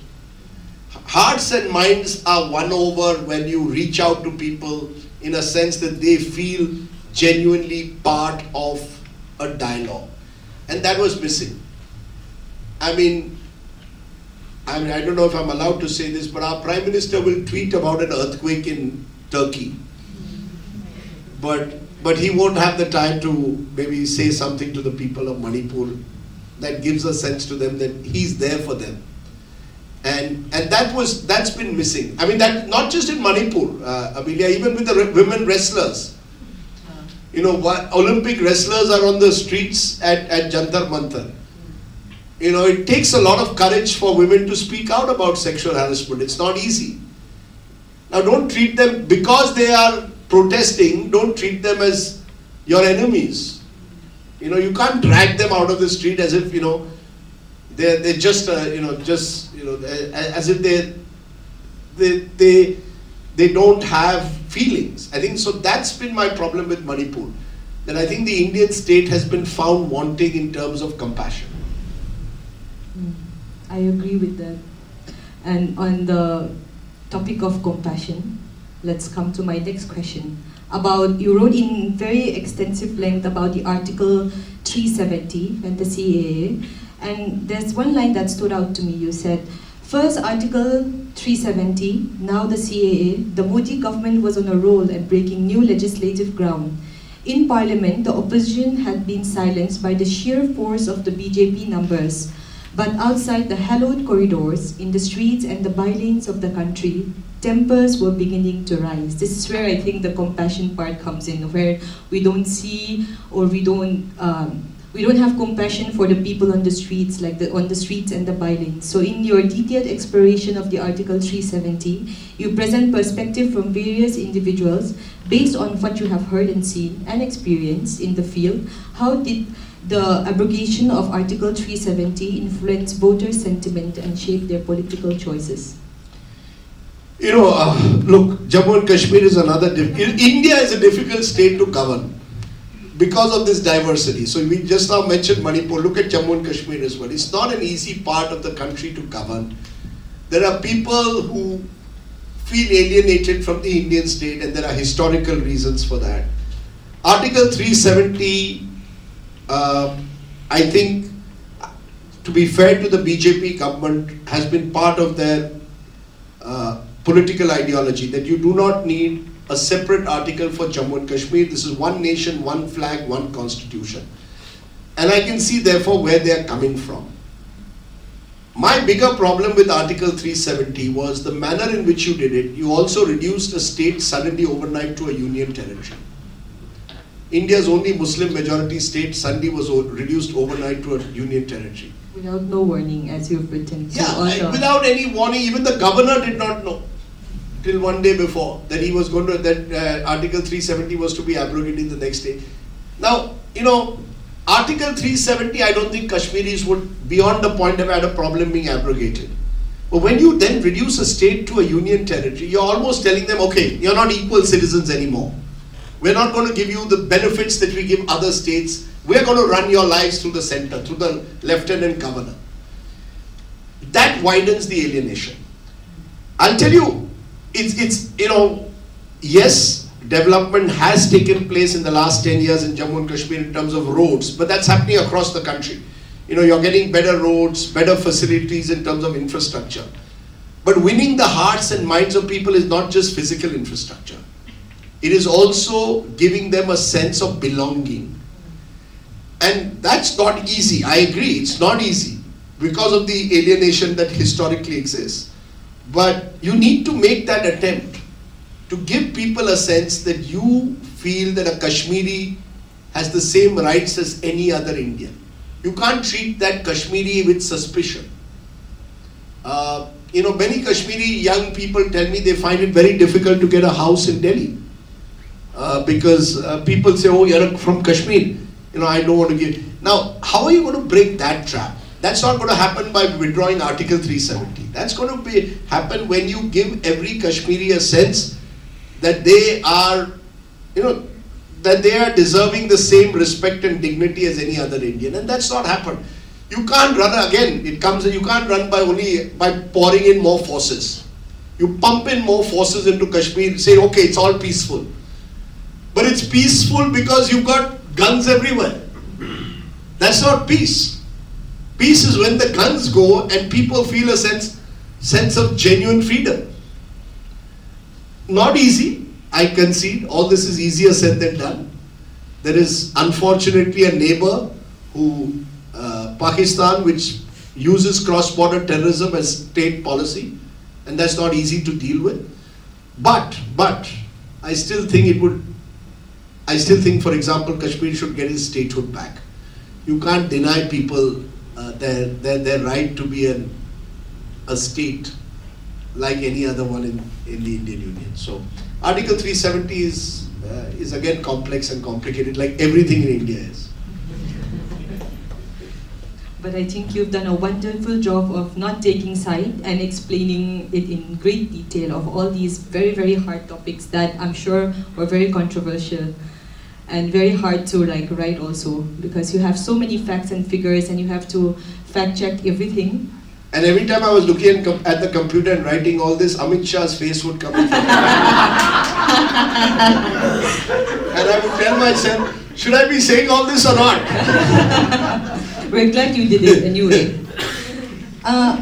Hearts and minds are won over when you reach out to people in a sense that they feel genuinely part of a dialogue. And that was missing. I mean, I don't know if I'm allowed to say this, but our Prime Minister will tweet about an earthquake in Turkey. But he won't have the time to maybe say something to the people of Manipur that gives a sense to them that he's there for them. And that's been missing. I mean, that not just in Manipur, Amelia, even with the women wrestlers. Olympic wrestlers are on the streets at Jantar Mantar. It takes a lot of courage for women to speak out about sexual harassment. It's not easy. Now, don't treat them, because they are protesting, don't treat them as your enemies. You can't drag them out of the street as if, they're just, as if they don't have feelings. I think so. That's been my problem with Manipur. That I think the Indian state has been found wanting in terms of compassion. I agree with that. And on the topic of compassion, let's come to my next question. You wrote in very extensive length about the Article 370 and the CAA, and there's one line that stood out to me. You said, first Article 370, now the CAA, the Modi government was on a roll and breaking new legislative ground. In Parliament, the opposition had been silenced by the sheer force of the BJP numbers. But outside the hallowed corridors, in the streets and the bylanes of the country, tempers were beginning to rise. This is where I think the compassion part comes in, where we don't see or we don't have compassion for the people on the streets, on the streets and the bylanes. So in your detailed exploration of the Article 370, you present perspective from various individuals based on what you have heard and seen and experienced in the field. How did the abrogation of Article 370 influence voter sentiment and shape their political choices? Look, Jammu and Kashmir is India is a difficult state to govern because of this diversity. So we just now mentioned Manipur. Look at Jammu and Kashmir as well. It's not an easy part of the country to govern. There are people who feel alienated from the Indian state, and there are historical reasons for that. Article 370, I think, to be fair to the BJP government, has been part of their political ideology, that you do not need a separate article for Jammu and Kashmir. This is one nation, one flag, one constitution. And I can see therefore where they are coming from. My bigger problem with Article 370 was the manner in which you did it. You also reduced a state suddenly overnight to a union territory. India's only Muslim majority state suddenly was reduced overnight to a union territory. Without no warning, as you've written. Yeah, without any warning. Even the governor did not know till one day before that he was going to, that Article 370 was to be abrogated the next day. Now, Article 370, I don't think Kashmiris would, beyond the point, have had a problem being abrogated. But when you then reduce a state to a union territory, you're almost telling them, okay, you're not equal citizens anymore. We're not going to give you the benefits that we give other states. We're going to run your lives through the center, through the lieutenant governor. That widens the alienation. I'll tell you, yes, development has taken place in the last 10 years in Jammu and Kashmir in terms of roads, but that's happening across the country. You're getting better roads, better facilities in terms of infrastructure. But winning the hearts and minds of people is not just physical infrastructure. It is also giving them a sense of belonging. And that's not easy. I agree, it's not easy because of the alienation that historically exists. But you need to make that attempt to give people a sense that you feel that a Kashmiri has the same rights as any other Indian. You can't treat that Kashmiri with suspicion. Many Kashmiri young people tell me they find it very difficult to get a house in Delhi. Because people say, oh, you're from Kashmir, I don't want to give. Now, how are you going to break that trap? That's not going to happen by withdrawing Article 370. That's going to happen when you give every Kashmiri a sense that they are, that they are deserving the same respect and dignity as any other Indian. And that's not happened. You can't run, again, you can't run by pouring in more forces. You pump in more forces into Kashmir, say, okay, it's all peaceful. But it's peaceful because you've got guns everywhere. That's not peace. Peace is when the guns go and people feel a sense of genuine freedom. Not easy, I concede. All this is easier said than done. There is unfortunately a neighbor who, Pakistan, which uses cross-border terrorism as state policy, and that's not easy to deal with. But I still think for example, Kashmir should get its statehood back. You can't deny people their right to be a state like any other one in the Indian Union. So Article 370 is again complex and complicated, like everything in India is. But I think you've done a wonderful job of not taking side and explaining it in great detail of all these very, very hard topics that I'm sure were very controversial and very hard to write also, because you have so many facts and figures and you have to fact check everything And every time I was looking at the computer and writing all this, Amit Shah's face would come in front of me. And I would tell myself, should I be saying all this or not? We're glad you did it anyway.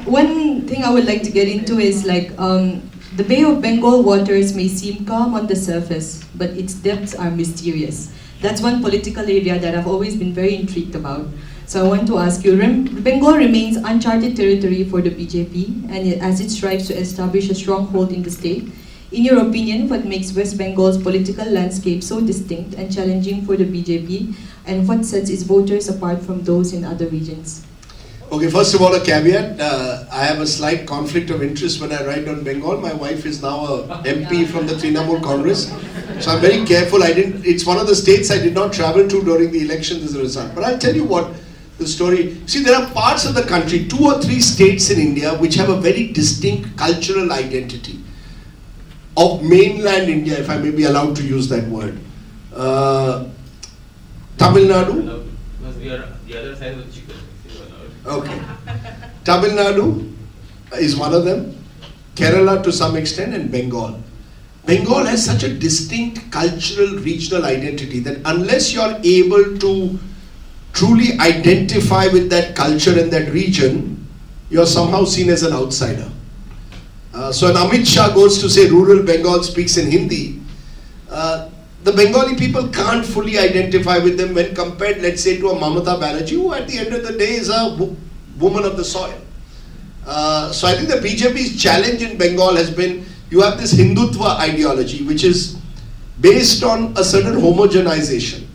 One thing I would like to get into is like, the Bay of Bengal waters may seem calm on the surface, but its depths are mysterious. That's one political area that I've always been very intrigued about. So I want to ask you, Bengal remains uncharted territory for the BJP, and as it strives to establish a stronghold in the state. In your opinion, what makes West Bengal's political landscape so distinct and challenging for the BJP, and what sets its voters apart from those in other regions? Okay, first of all, a caveat. I have a slight conflict of interest when I write on Bengal. My wife is now a MP from the Trinamool Congress. So I'm very careful. It's one of the states I did not travel to during the elections as a result. But I'll tell you what the story. See, there are parts of the country, 2 or 3 states in India, which have a very distinct cultural identity of mainland India, if I may be allowed to use that word. Tamil Nadu. The other side of the chicken. Okay. Tamil Nadu is one of them, Kerala to some extent, and Bengal. Bengal has such a distinct cultural regional identity that unless you're able to truly identify with that culture and that region, you're somehow seen as an outsider. So when Amit Shah goes to say rural Bengal speaks in Hindi, the Bengali people can't fully identify with them when compared, let's say, to a Mamata Banerjee, who at the end of the day is a woman of the soil. So I think the BJP's challenge in Bengal has been, you have this Hindutva ideology, which is based on a certain homogenization.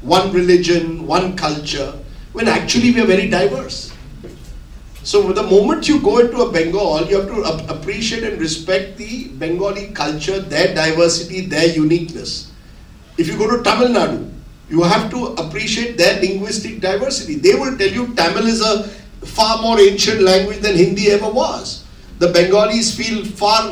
One religion, one culture, when actually we are very diverse. So the moment you go into a Bengal, you have to appreciate and respect the Bengali culture, their diversity, their uniqueness. If you go to Tamil Nadu, you have to appreciate their linguistic diversity. They will tell you Tamil is a far more ancient language than Hindi ever was. The Bengalis feel far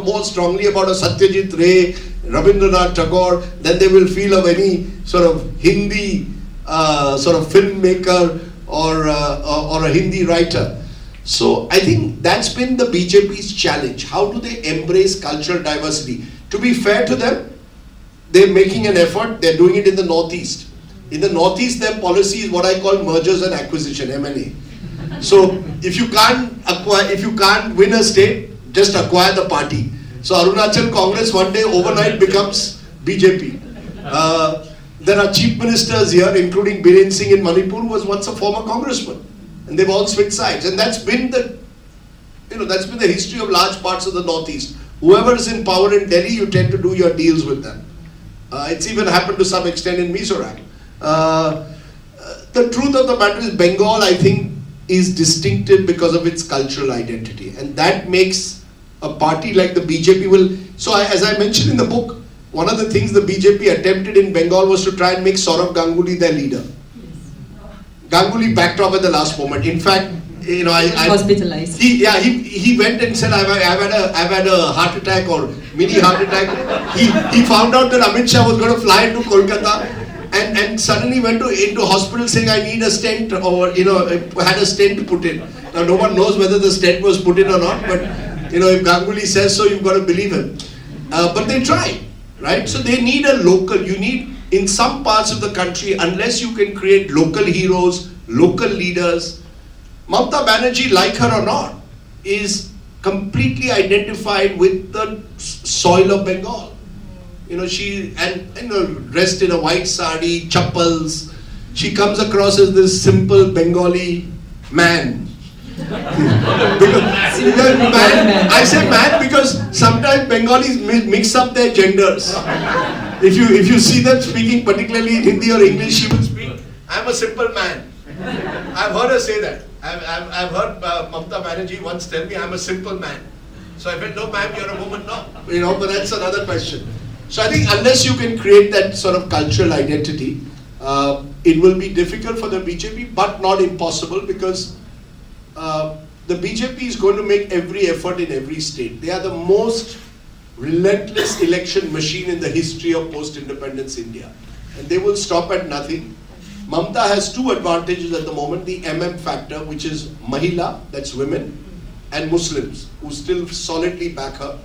more strongly about a Satyajit Ray, Rabindranath Tagore than they will feel of any sort of Hindi sort of filmmaker or a Hindi writer. So I think that's been the BJP's challenge. How do they embrace cultural diversity? To be fair to them, they're making an effort. They're doing it in the Northeast. In the Northeast, their policy is what I call mergers and acquisition, M&A. So if you can't win a state, just acquire the party. So Arunachal Congress one day overnight becomes BJP. There are chief ministers here, including Biren Singh in Manipur, who was once a former congressman, and they've all switched sides. And that's been the history of large parts of the Northeast. Whoever is in power in Delhi, you tend to do your deals with them. It's even happened to some extent in Mizoram. The truth of the matter is, Bengal, I think, is distinctive because of its cultural identity, and that makes a party like the BJP will. So as I mentioned in the book, one of the things the BJP attempted in Bengal was to try and make Saurav Ganguly their leader. Ganguly backed off at the last moment. In fact, hospitalized. He went and said, I've had a heart attack or mini heart attack. He found out that Amit Shah was going to fly into Kolkata and suddenly went into hospital saying, I need a stent, or had a stent put in. Now no one knows whether the stent was put in or not, but if Ganguly says so, you've got to believe him. But they tried, right? So they need a local. You need, in some parts of the country, unless you can create local heroes, local leaders. Mamata Banerjee, like her or not, is completely identified with the soil of Bengal. She dressed in a white sari, chappals. She comes across as this simple Bengali man. I say man because sometimes Bengalis mix up their genders. If you see them speaking particularly in Hindi or English, she will speak, I'm a simple man. I've heard her say that. I've heard Mamata Banerjee once tell me, I'm a simple man. So I went, no ma'am, you're a woman, no. But that's another question. So I think unless you can create that sort of cultural identity, it will be difficult for the BJP, but not impossible, because the BJP is going to make every effort in every state. They are the most relentless election machine in the history of post-independence India. And they will stop at nothing. Mamta has two advantages at the moment, the factor, which is Mahila, that's women, and Muslims, who still solidly back her.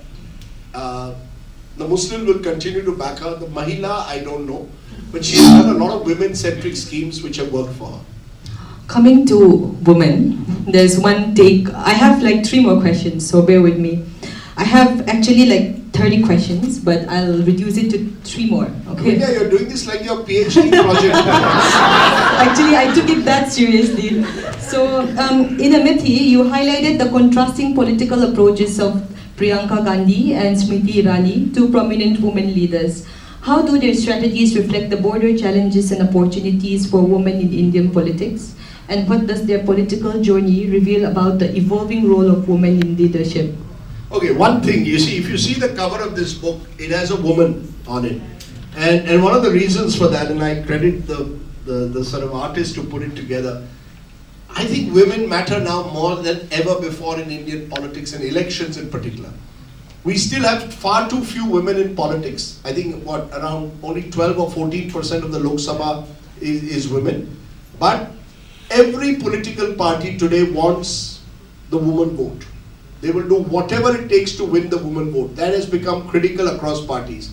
The Muslim will continue to back her. The Mahila, I don't know. But she has done a lot of women-centric schemes which have worked for her. Coming to women, there's one take. I have like 3 more questions, so bear with me. I have actually like 30 questions, but I'll reduce it to 3 more, okay? Yeah, you're doing this like your PhD project. Actually, I took it that seriously. So, in Amethi, you highlighted the contrasting political approaches of Priyanka Gandhi and Smriti Irani, 2 prominent women leaders. How do their strategies reflect the broader challenges and opportunities for women in Indian politics? And what does their political journey reveal about the evolving role of women in leadership? Okay, one thing, you see, if you see the cover of this book, it has a woman on it. And one of the reasons for that, and I credit the sort of artist who put it together, I think women matter now more than ever before in Indian politics and elections in particular. We still have far too few women in politics. I think around only 12 or 14% of the Lok Sabha is women. But every political party today wants the woman vote. They will do whatever it takes to win the woman vote. That has become critical across parties.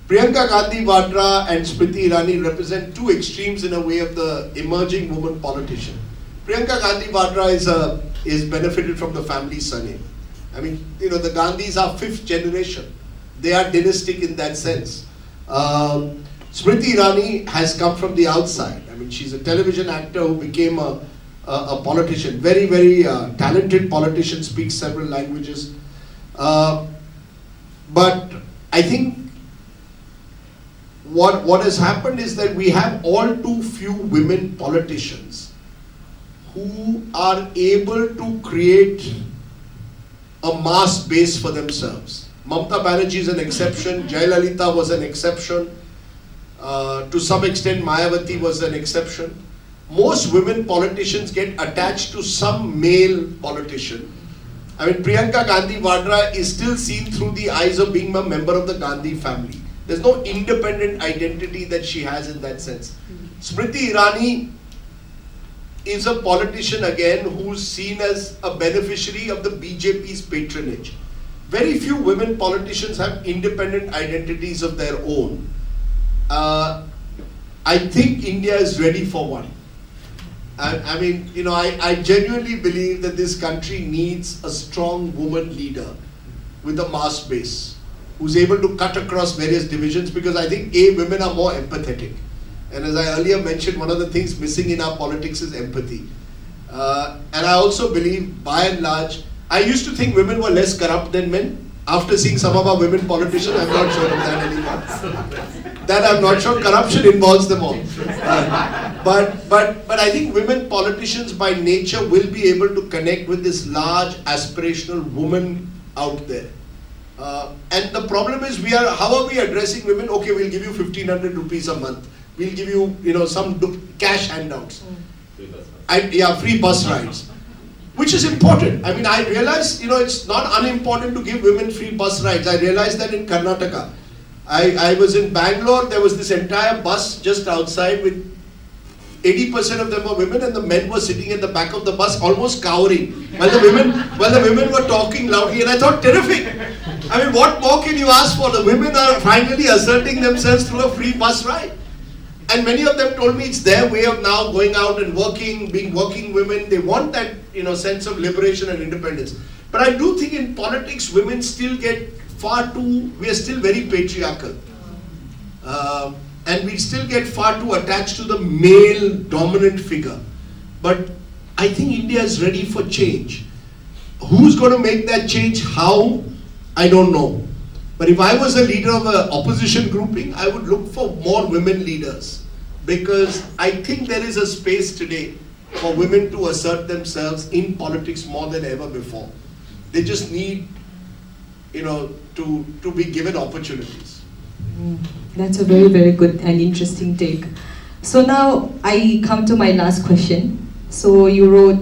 Priyanka Gandhi Vadra and Smriti Irani represent 2 extremes in a way of the emerging woman politician. Priyanka Gandhi Vadra is benefited from the family surname. I mean, you know, the Gandhis are 5th generation. They are dynastic in that sense. Smriti Irani has come from the outside. I mean, she's a television actor who became a politician. Very, very talented politician, speaks several languages. But I think what has happened is that we have all too few women politicians who are able to create a mass base for themselves. Mamta Banerjee is an exception, Jayalalitha was an exception, to some extent Mayawati was an exception. Most women politicians get attached to some male politician. I mean, Priyanka Gandhi Vadra is still seen through the eyes of being a member of the Gandhi family. There's no independent identity that she has in that sense. Smriti Irani is a politician again who's seen as a beneficiary of the BJP's patronage. Very few women politicians have independent identities of their own. I think India is ready for one. I mean, you know, I genuinely believe that this country needs a strong woman leader with a mass base who's able to cut across various divisions, because I think women are more empathetic. And as I earlier mentioned, one of the things missing in our politics is empathy. And I also believe, by and large, I used to think women were less corrupt than men. After seeing some of our women politicians, I'm not sure of that anymore. That I'm not sure. Corruption involves them all. But I think women politicians by nature will be able to connect with this large aspirational woman out there. And the problem is, how are we addressing women? Okay, we'll give you 1,500 rupees a month. We'll give you, some cash handouts. Free bus rides. Which is important. I mean, I realize, it's not unimportant to give women free bus rides. I realized that in Karnataka. I was in Bangalore, there was this entire bus just outside with 80% of them were women, and the men were sitting in the back of the bus almost cowering while the women were talking loudly, and I thought, terrific. I mean, what more can you ask for? The women are finally asserting themselves through a free bus ride. And many of them told me it's their way of now going out and working, being working women. They want that, sense of liberation and independence. But I do think in politics, women still get we are still very patriarchal. And we still get far too attached to the male dominant figure. But I think India is ready for change. Who's going to make that change? How? I don't know. But if I was a leader of an opposition grouping, I would look for more women leaders. Because I think there is a space today for women to assert themselves in politics more than ever before. They just need, to be given opportunities. That's a very, very good and interesting take. So now I come to my last question. So you wrote,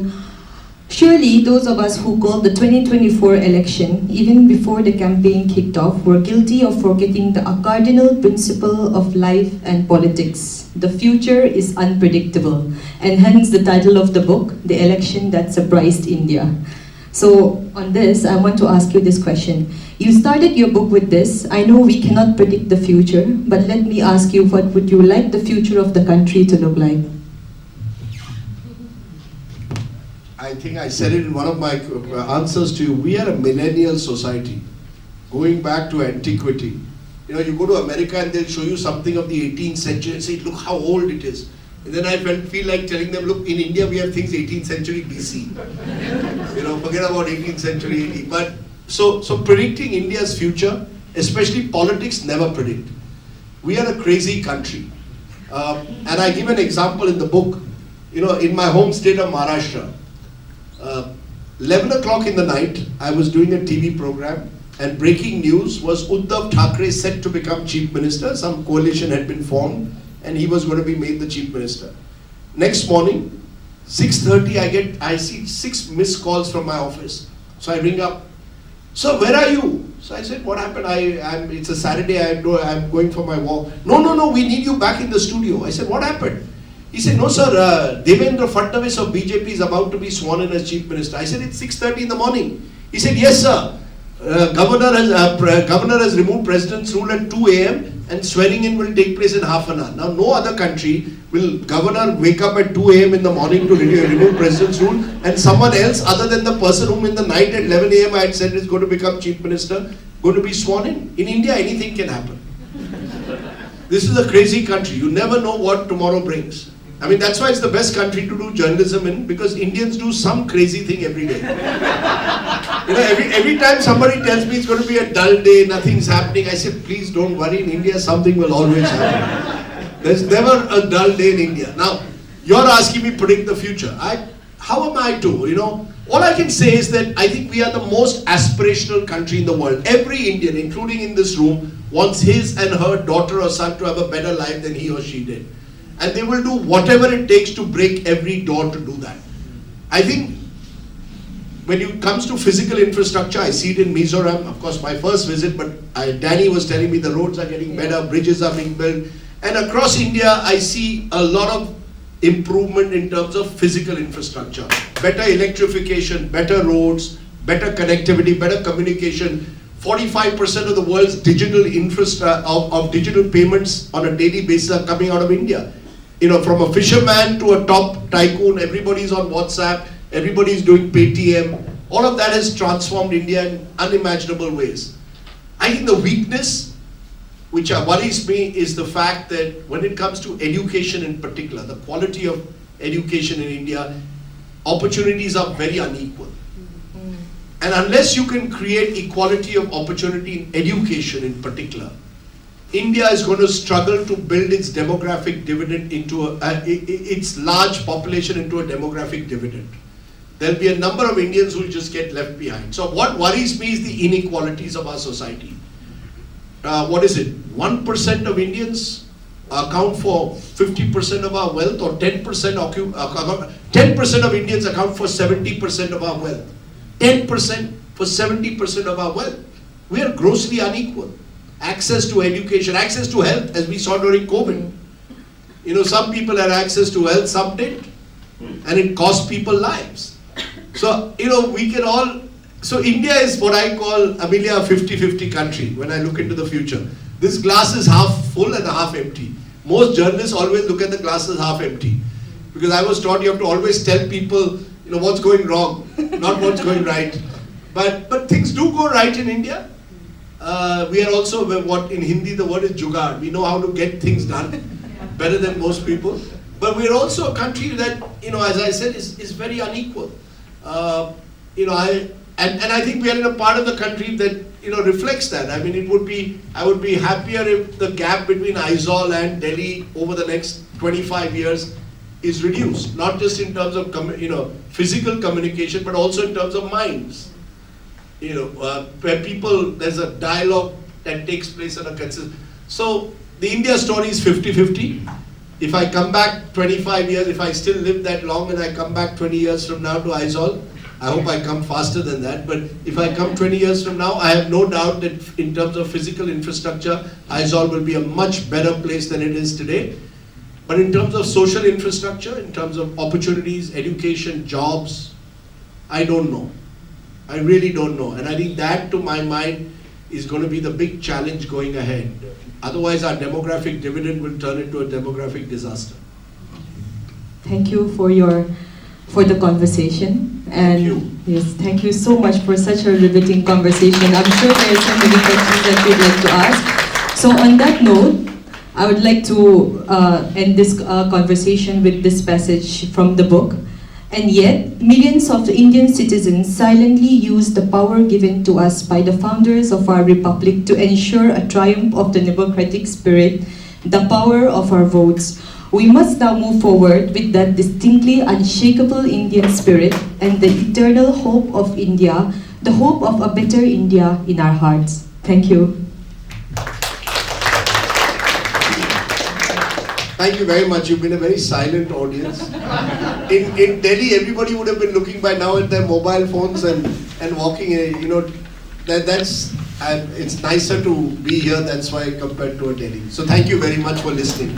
Surely those of us who called the 2024 election, even before the campaign kicked off, were guilty of forgetting the cardinal principle of life and politics. The future is unpredictable, and hence the title of the book, The Election That Surprised India. So on this, I want to ask you this question. You started your book with this: I know we cannot predict the future, but let me ask you, what would you like the future of the country to look like? I think I said it in one of my answers to you. We are a millennial society, going back to antiquity. You know, you go to America and they'll show you something of the 18th century and say, look how old it is. And then I feel like telling them, look, in India we have things 18th century BC. You know, forget about 18th century AD. But so predicting India's future, especially politics, never predict. We are a crazy country. And I give an example in the book. You know, in my home state of Maharashtra, 11 o'clock in the night, I was doing a TV program, and breaking news was Uddhav Thackeray set to become chief minister. Some coalition had been formed, and he was going to be made the chief minister. Next morning, 6:30, I see 6 missed calls from my office. So I ring up, "Sir, where are you?" So I said, "What happened? It's a Saturday, I'm going for my walk." No, we need you back in the studio." I said, "What happened?" He said, "No sir, Devendra Fadnavis of BJP is about to be sworn in as chief minister." I said, "It's 6:30 in the morning." He said, "Yes sir, governor has removed president's rule at 2 a.m. and swearing in will take place in half an hour." Now no other country will governor wake up at 2 a.m. in the morning to remove president's rule, and someone else other than the person whom in the night at 11 a.m. I had said is going to become chief minister, going to be sworn in. In India anything can happen. This is a crazy country. You never know what tomorrow brings. I mean, that's why it's the best country to do journalism in, because Indians do some crazy thing every day. You know, every time somebody tells me it's going to be a dull day, nothing's happening, I say, please don't worry, in India something will always happen. There's never a dull day in India. Now, you're asking me predict the future. How am I to, you know? All I can say is that I think we are the most aspirational country in the world. Every Indian, including in this room, wants his and her daughter or son to have a better life than he or she did. And they will do whatever it takes to break every door to do that. I think when it comes to physical infrastructure, I see it in Mizoram. Of course, my first visit, but Danny was telling me the roads are getting better, bridges are being built. And across India, I see a lot of improvement in terms of physical infrastructure. Better electrification, better roads, better connectivity, better communication. 45% of the world's digital of digital payments on a daily basis are coming out of India. You know, from a fisherman to a top tycoon, everybody's on WhatsApp, everybody's doing Paytm. All of that has transformed India in unimaginable ways. I think the weakness which worries me is the fact that when it comes to education in particular, the quality of education in India, opportunities are very unequal. And unless you can create equality of opportunity in education in particular, India is going to struggle to build its demographic dividend into its large population into a demographic dividend. There'll be a number of Indians who will just get left behind. So what worries me is the inequalities of our society. What is it? 1% of Indians account for 50% of our wealth, or 10% of Indians account for 70% of our wealth. 10% for 70% of our wealth. We are grossly unequal. Access to education, access to health, as we saw during COVID. You know, some people had access to health, some didn't. And it cost people lives. So, you know, we can all, so India is what I call, Amelia, a 50-50 country when I look into the future. This glass is half full and half empty. Most journalists always look at the glass as half empty. Because I was taught you have to always tell people, you know, what's going wrong, not what's going right. But things do go right in India. We are also, what in Hindi the word is jugaad. We know how to get things done better than most people. But we are also a country that, you know, as I said, is very unequal. You know, I think we are in a part of the country that, you know, reflects that. I mean, I would be happier if the gap between Aizawl and Delhi over the next 25 years is reduced, not just in terms of physical communication, but also in terms of minds. You know, where there's a dialogue that takes place on a consistent. So the India story is 50-50. If I come back 25 years, if I still live that long and I come back 20 years from now to Aizawl, I hope I come faster than that, but if I come 20 years from now, I have no doubt that in terms of physical infrastructure, Aizawl will be a much better place than it is today. But in terms of social infrastructure, in terms of opportunities, education, jobs, I don't know. I really don't know. And I think that, to my mind, is going to be the big challenge going ahead. Otherwise, our demographic dividend will turn into a demographic disaster. Thank you for the conversation. And Thank you. yes, thank you so much for such a riveting conversation. I'm sure there are so many questions that you'd like to ask. So on that note, I would like to end this conversation with this passage from the book. And yet, millions of Indian citizens silently use the power given to us by the founders of our republic to ensure a triumph of the democratic spirit, the power of our votes. We must now move forward with that distinctly unshakable Indian spirit and the eternal hope of India, the hope of a better India in our hearts. Thank you. Thank you very much. You've been a very silent audience. In Delhi, everybody would have been looking by now at their mobile phones and walking. It's nicer to be here. That's why compared to a Delhi. So thank you very much for listening.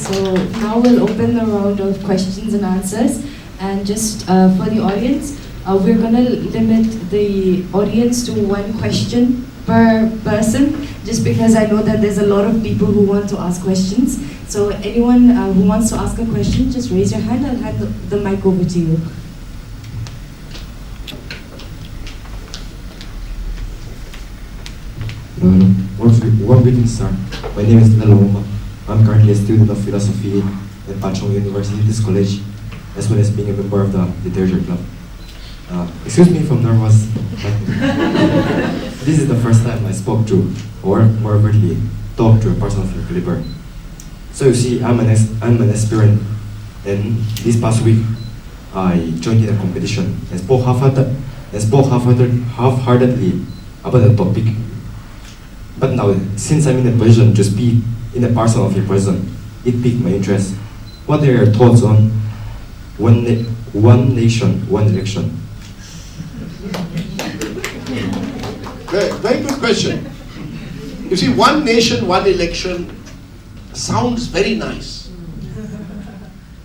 So now we'll open the round of questions and answers. And just for the audience, we're going to limit the audience to one question per person, just because I know that there's a lot of people who want to ask questions. So anyone who wants to ask a question, just raise your hand. I'll hand the mic over to you. Warm greetings, sir. My name is Lalremruati. I'm currently a student of philosophy at Pachong University, this college, as well as being a member of the literature club. Excuse me if I'm nervous, but this is the first time I spoke to, or more overtly, talked to a person of your caliber. So you see, I'm an aspirant, and this past week, I joined in a competition and spoke half-heartedly about the topic. But now, since I'm in a position to speak in a person of your person, it piqued my interest. What are your thoughts on one nation, one election? Very good question. You see, one nation, one election sounds very nice.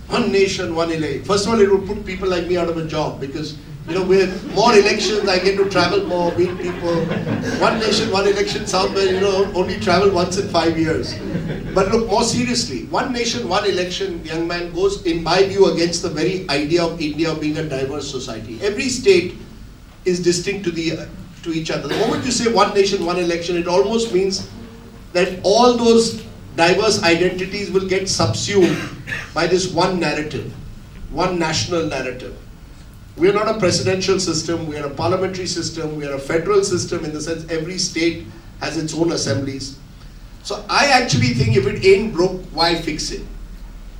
One nation, one election. First of all, it would put people like me out of a job because, with more elections, I get to travel more, meet people. One nation, one election sounds very, only travel once in 5 years. But look, more seriously, one nation, one election, young man, goes, in my view, against the very idea of India being a diverse society. Every state is distinct to each other. The moment you say one nation, one election, it almost means that all those diverse identities will get subsumed by this one narrative, one national narrative. We are not a presidential system, we are a parliamentary system, we are a federal system in the sense every state has its own assemblies. So I actually think if it ain't broke, why fix it?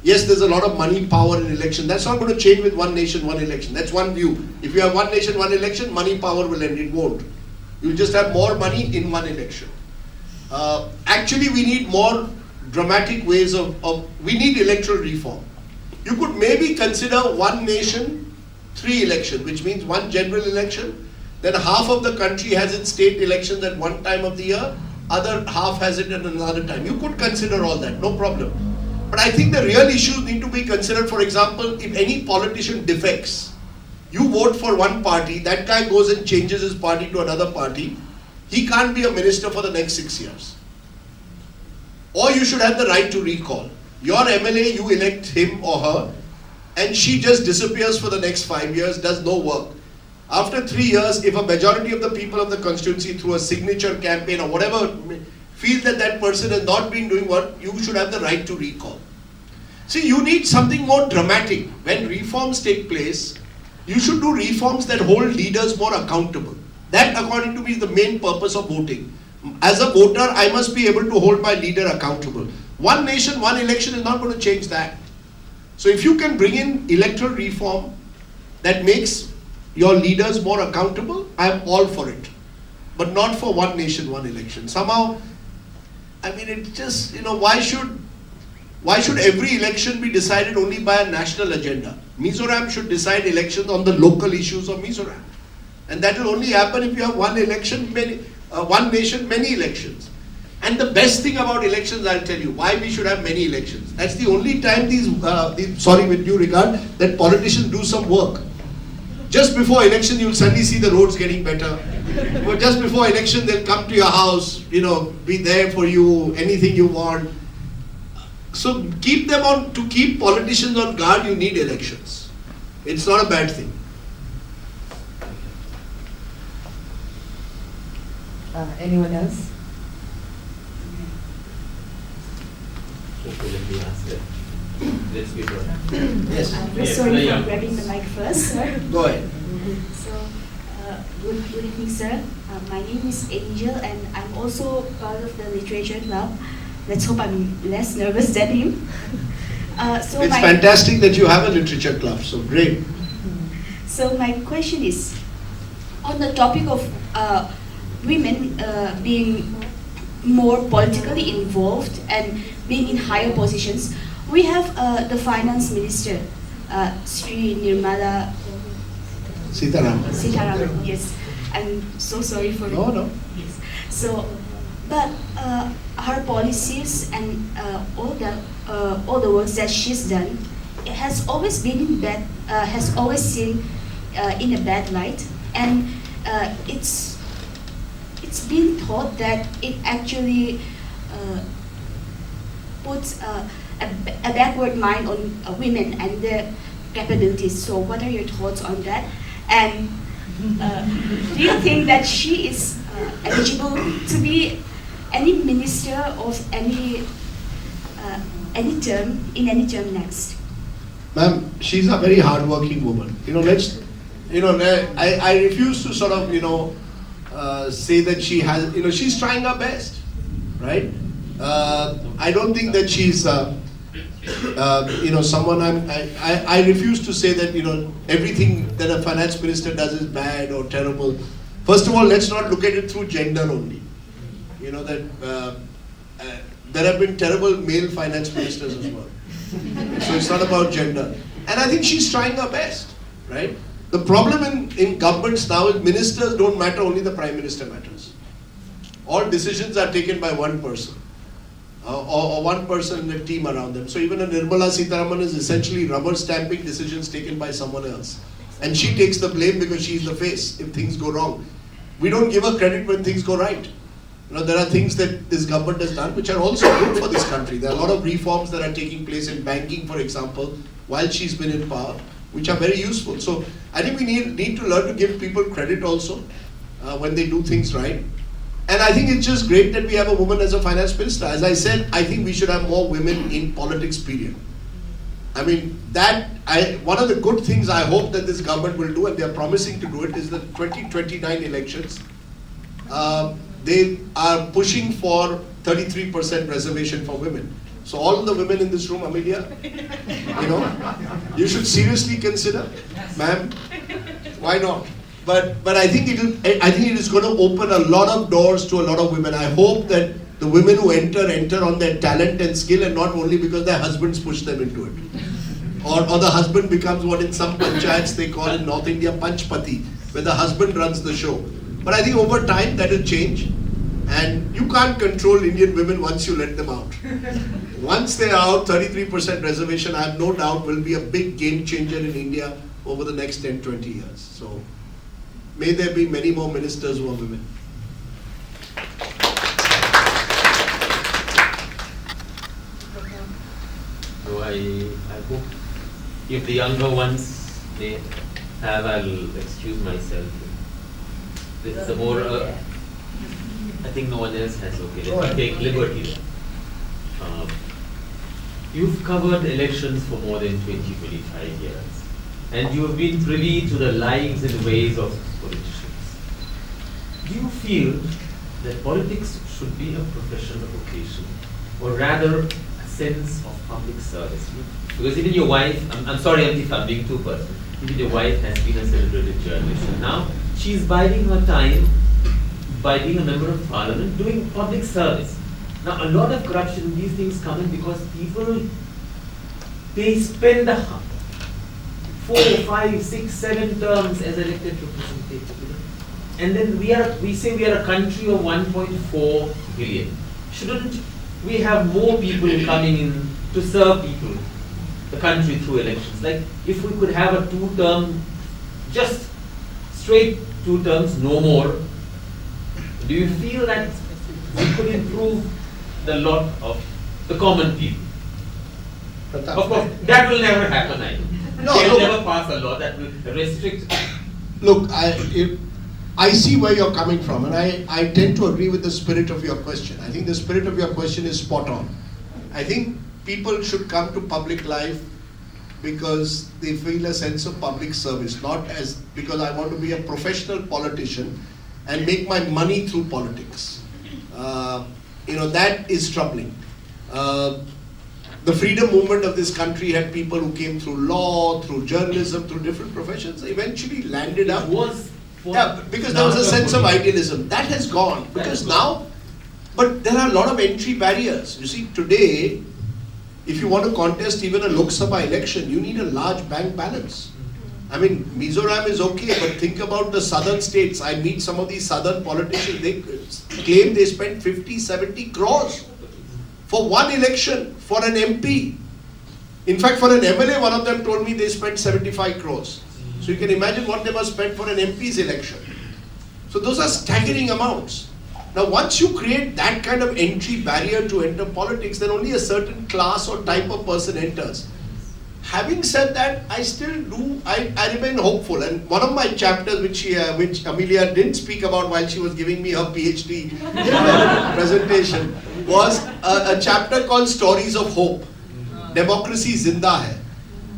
Yes, there's a lot of money, power in election. That's not going to change with one nation, one election. That's one view. If you have one nation, one election, money, power will end. It won't. You'll just have more money in one election. Actually, we need more dramatic ways we need electoral reform. You could maybe consider one nation, 3 elections, which means one general election, then half of the country has its state elections at one time of the year, other half has it at another time. You could consider all that, no problem. But I think the real issues need to be considered. For example, if any politician defects, you vote for one party, that guy goes and changes his party to another party, he can't be a minister for the next 6 years. Or you should have the right to recall. Your MLA, you elect him or her, and she just disappears for the next 5 years, does no work. After 3 years, if a majority of the people of the constituency through a signature campaign or whatever feel that that person has not been doing what, you should have the right to recall. See, you need something more dramatic. When reforms take place, you should do reforms that hold leaders more accountable. That, according to me, is the main purpose of voting. As a voter, I must be able to hold my leader accountable. One nation, one election is not going to change that. So if you can bring in electoral reform that makes your leaders more accountable, I am all for it. But not for one nation, one election. Somehow, it just, why should every election be decided only by a national agenda? Mizoram should decide elections on the local issues of Mizoram. And that will only happen if you have one election, one nation, many elections. And the best thing about elections, I'll tell you, why we should have many elections. That's the only time sorry, with due regard, that politicians do some work. Just before election, you'll suddenly see the roads getting better. But just before election, they'll come to your house, be there for you, anything you want. So keep them on, to keep politicians on guard, you need elections. It's not a bad thing. Anyone else? Okay, let me ask that. Let's give her. Yes. I'm very sorry for grabbing the mic first, sir. Go ahead. So, good evening, sir. My name is Angel, and I'm also part of the literature club. Let's hope I'm less nervous than him. It's fantastic that you have a literature club, so great. So my question is, on the topic of women being more politically involved and being in higher positions, we have the finance minister, Sri Nirmala Sitaraman. Yes, I'm so sorry for No. Yes. So, but her policies and all the works that she's done, it has always been in bad, has always seen in a bad light, and it's been thought that it actually puts a backward mind on women and their capabilities. So what are your thoughts on that? And do you think that she is eligible to be any minister of any term, in any term next? Ma'am, she's a very hardworking woman. I refuse to sort of, say that she has, she's trying her best, right? I don't think that she's, someone I refuse to say that, everything that a finance minister does is bad or terrible. First of all, let's not look at it through gender only. There have been terrible male finance ministers as well. So it's not about gender. And I think she's trying her best, right? The problem in governments now is ministers don't matter, only the Prime Minister matters. All decisions are taken by one person. Or one person in a team around them. So even a Nirmala Sitaraman is essentially rubber stamping decisions taken by someone else. And she takes the blame because she's the face if things go wrong. We don't give her credit when things go right. There are things that this government has done which are also good for this country. There are a lot of reforms that are taking place in banking, for example, while she's been in power, which are very useful. So I think we need to learn to give people credit also when they do things right. And I think it's just great that we have a woman as a finance minister. As I said, I think we should have more women in politics, period. I mean, one of the good things I hope that this government will do, and they are promising to do it, is the 2029 elections. They are pushing for 33% reservation for women. So all the women in this room, Amelia, you should seriously consider, ma'am, why not? But I think it is going to open a lot of doors to a lot of women. I hope that the women who enter on their talent and skill, and not only because their husbands push them into it. Or the husband becomes what in some panchayats they call in North India Panchpati, where the husband runs the show. But I think over time that will change. And you can't control Indian women once you let them out. Once they are out, 33% reservation, I have no doubt will be a big game changer in India over the next 10-20 years. So may there be many more ministers who are women. So I hope if the younger ones may have, I'll excuse myself. This is a more, I think no one else has, okay, let me take liberty there. You've covered elections for more than 20-25 years. And you have been privy to the lives and ways of politicians. Do you feel that politics should be a professional vocation, or rather a sense of public service? Because even your wife, I'm sorry if I'm being too personal, even your wife has been a celebrated journalist. And now she's biding her time by being a member of parliament, doing public service. Now a lot of corruption, these things come in because people, they spend the 4, 5, 6, 7 terms as elected representatives. And then we say we are a country of 1.4 billion. Shouldn't we have more people coming in to serve people, the country through elections? Like if we could have a 2-term, just straight 2 terms, no more, do you feel that we could improve the lot of the common people? Pratap, Of course, that will never happen. No, They will look. never pass a law that will restrict. Look, I see where you're coming from, and I tend to agree with the spirit of your question. I think the spirit of your question is spot on. I think people should come to public life because they feel a sense of public service, not as because I want to be a professional politician and make my money through politics. That is troubling. The freedom movement of this country had people who came through law, through journalism, through different professions, eventually landed up. Because there was a sense of idealism. That has gone. Because now, but there are a lot of entry barriers. You see, today, if you want to contest even a Lok Sabha election, you need a large bank balance. I mean, Mizoram is okay, but think about the southern states. I meet some of these southern politicians, they claim they spent 50, 70 crores for one election for an MP. In fact, for an MLA, one of them told me they spent 75 crores. So you can imagine what they must spend for an MP's election. So those are staggering amounts. Now, once you create that kind of entry barrier to enter politics, then only a certain class or type of person enters. Having said that, I remain hopeful. And one of my chapters, which Amelia didn't speak about while she was giving me her PhD presentation, was a chapter called Stories of Hope. Democracy Zinda Hai.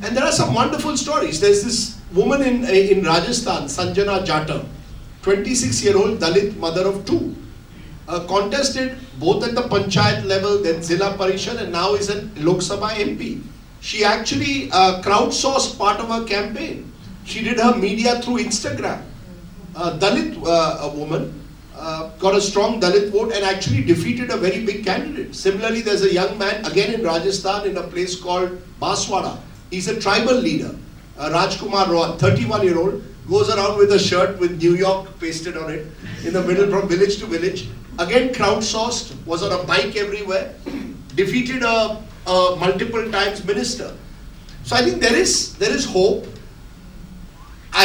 And there are some wonderful stories. There's this woman in Rajasthan, Sanjana Jatam, 26-year-old Dalit mother of 2, contested both at the Panchayat level, then Zilla Parishad, and now is a Lok Sabha MP. She actually crowdsourced part of her campaign. She did her media through Instagram. Dalit woman got a strong Dalit vote and actually defeated a very big candidate. Similarly, there's a young man, again in Rajasthan, in a place called Baswara. He's a tribal leader. Rajkumar Roy, 31-year-old, goes around with a shirt with New York pasted on it, in the middle from village to village. Again crowdsourced, was on a bike everywhere, defeated a multiple times minister. So I think there is hope.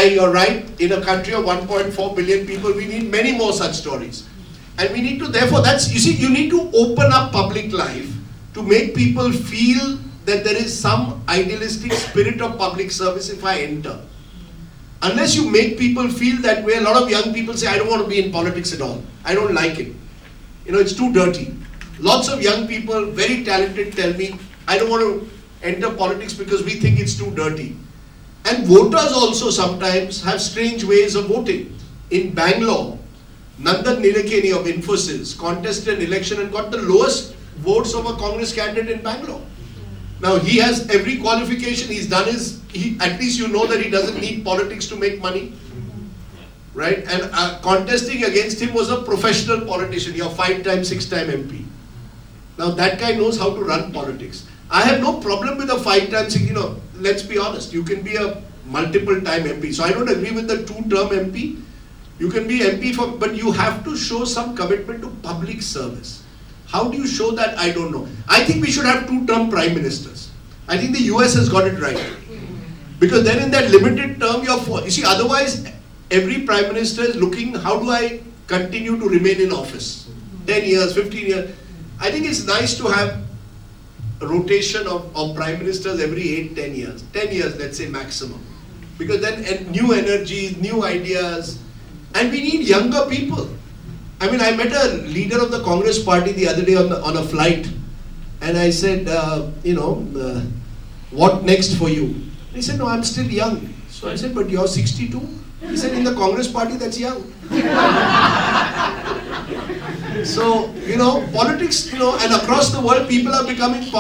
You're right, in a country of 1.4 billion people, we need many more such stories. And we need to, therefore, you need to open up public life to make people feel that there is some idealistic spirit of public service if I enter. Unless you make people feel that way, a lot of young people say, I don't want to be in politics at all. I don't like it. It's too dirty. Lots of young people, very talented, tell me, I don't want to enter politics because we think it's too dirty. And voters also sometimes have strange ways of voting. In Bangalore, Nandan Nilekani of Infosys contested an election and got the lowest votes of a Congress candidate in Bangalore. Now he has every qualification, he's done at least you know that he doesn't need politics to make money. Right? And contesting against him was a professional politician, you're 5-time, 6-time MP. Now that guy knows how to run politics. I have no problem with a 5-time, let's be honest, you can be a multiple-time MP. So I don't agree with the 2-term MP. You can be MP but you have to show some commitment to public service. How do you show that? I don't know. I think we should have 2-term prime ministers. I think the US has got it right. Because then in that limited term, you see, otherwise every prime minister is looking, how do I continue to remain in office? 10 years, 15 years. I think it's nice to have a rotation of prime ministers every 8-10 years. 10 years, let's say maximum. Because then new energies, new ideas, and we need younger people. I mean, I met a leader of the Congress party the other day on a flight, and I said, what next for you? He said, no, I'm still young. So I said, but you're 62? He said, in the Congress party, that's young. So, politics, and across the world, people are becoming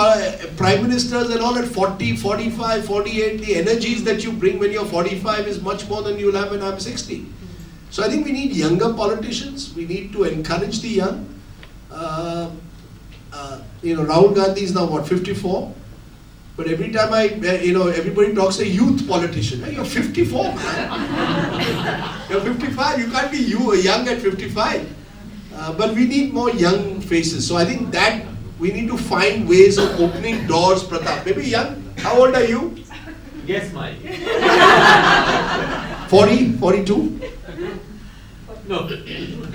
prime ministers and all at 40, 45, 48. The energies that you bring when you're 45 is much more than you'll have when I'm 60. So I think we need younger politicians. We need to encourage the young. Rahul Gandhi is now what, 54? But every time everybody talks a youth politician. Hey, you're 54, man. You're 55. You can't be young at 55. But we need more young faces. So I think that we need to find ways of opening doors, Pratap. Maybe young. How old are you? Yes, Mike. 40? 42? No.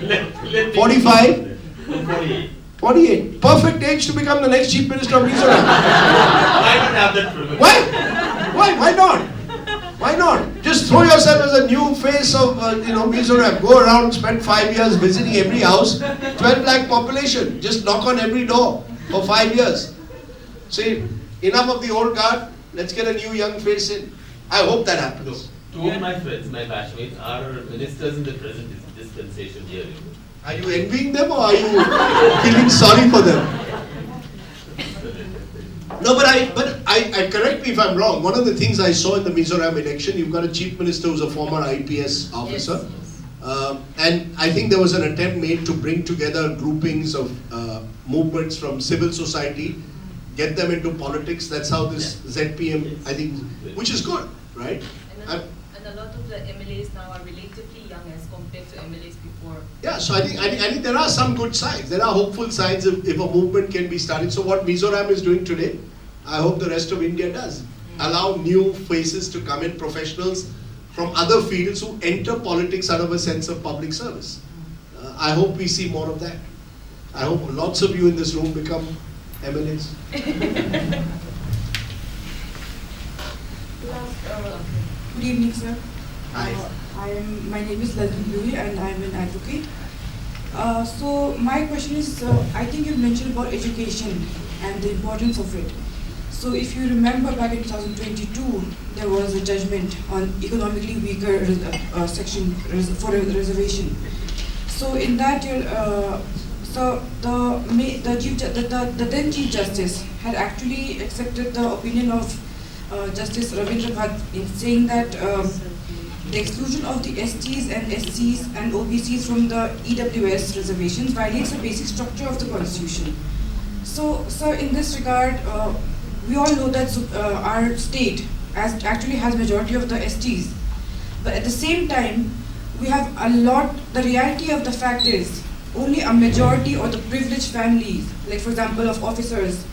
Let 45? 48. 48. Perfect age to become the next Chief Minister of Mizoram. I don't have that privilege. Why? Why not? Why not? Just throw yourself as a new face of Mizoram. Go around, spend 5 years visiting every house. 12 lakh population. Just knock on every door for 5 years. See, enough of the old guard. Let's get a new young face in. I hope that happens. Two of my friends, my batchmates, are ministers in the present dispensation here. Are you envying them or are you feeling sorry for them? No, but I correct me if I'm wrong. One of the things I saw in the Mizoram election, you've got a chief minister who's a former IPS officer. Yes. And I think there was an attempt made to bring together groupings of movements from civil society, get them into politics. That's how this ZPM, I think, which is good, right? And a lot of the MLAs now are relatively young as compared to MLAs before. Yeah, so I think there are some good signs. There are hopeful signs if a movement can be started. So what Mizoram is doing today, I hope the rest of India does. Allow new faces to come in, professionals from other fields who enter politics out of a sense of public service. I hope we see more of that. I hope lots of you in this room become MLAs. Good evening, sir. Hi. My name is Lalremruati and I am an advocate. So my question is, I think you mentioned about education and the importance of it. So if you remember back in 2022, there was a judgment on economically weaker section for a reservation. So in that, so the then Chief Justice had actually accepted the opinion of Justice Ravindra in saying that the exclusion of the STs and SCs and OBCs from the EWS reservations violates the basic structure of the Constitution. So, sir, in this regard, we all know that our state actually has majority of the STs, but at the same time, we have a lot. The reality of the fact is, only a majority or the privileged families, like for example of officers,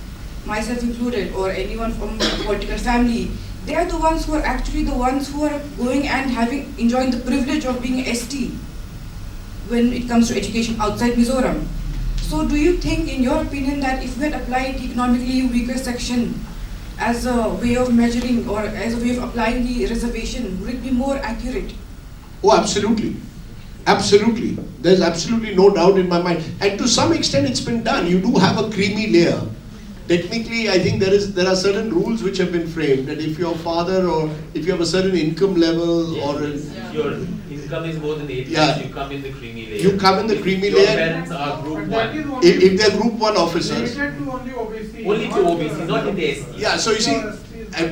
myself included, or anyone from a political family, they are the ones who are actually the ones who are going and enjoying the privilege of being ST when it comes to education outside Mizoram. So do you think, in your opinion, that if we had applied the economically weaker section as a way of measuring or as a way of applying the reservation, would it be more accurate? Oh, absolutely. Absolutely. There's absolutely no doubt in my mind. And to some extent it's been done. You do have a creamy layer. Technically, I think there are certain rules which have been framed, that if your father or if you have a certain income level your income is more than 8 lakhs, you come in the creamy layer. You come in the creamy your layer. Your parents are group 1. If they're group 1 officers. Limited to only OBC. Only to OBC, not in the ST. Yeah, so you see,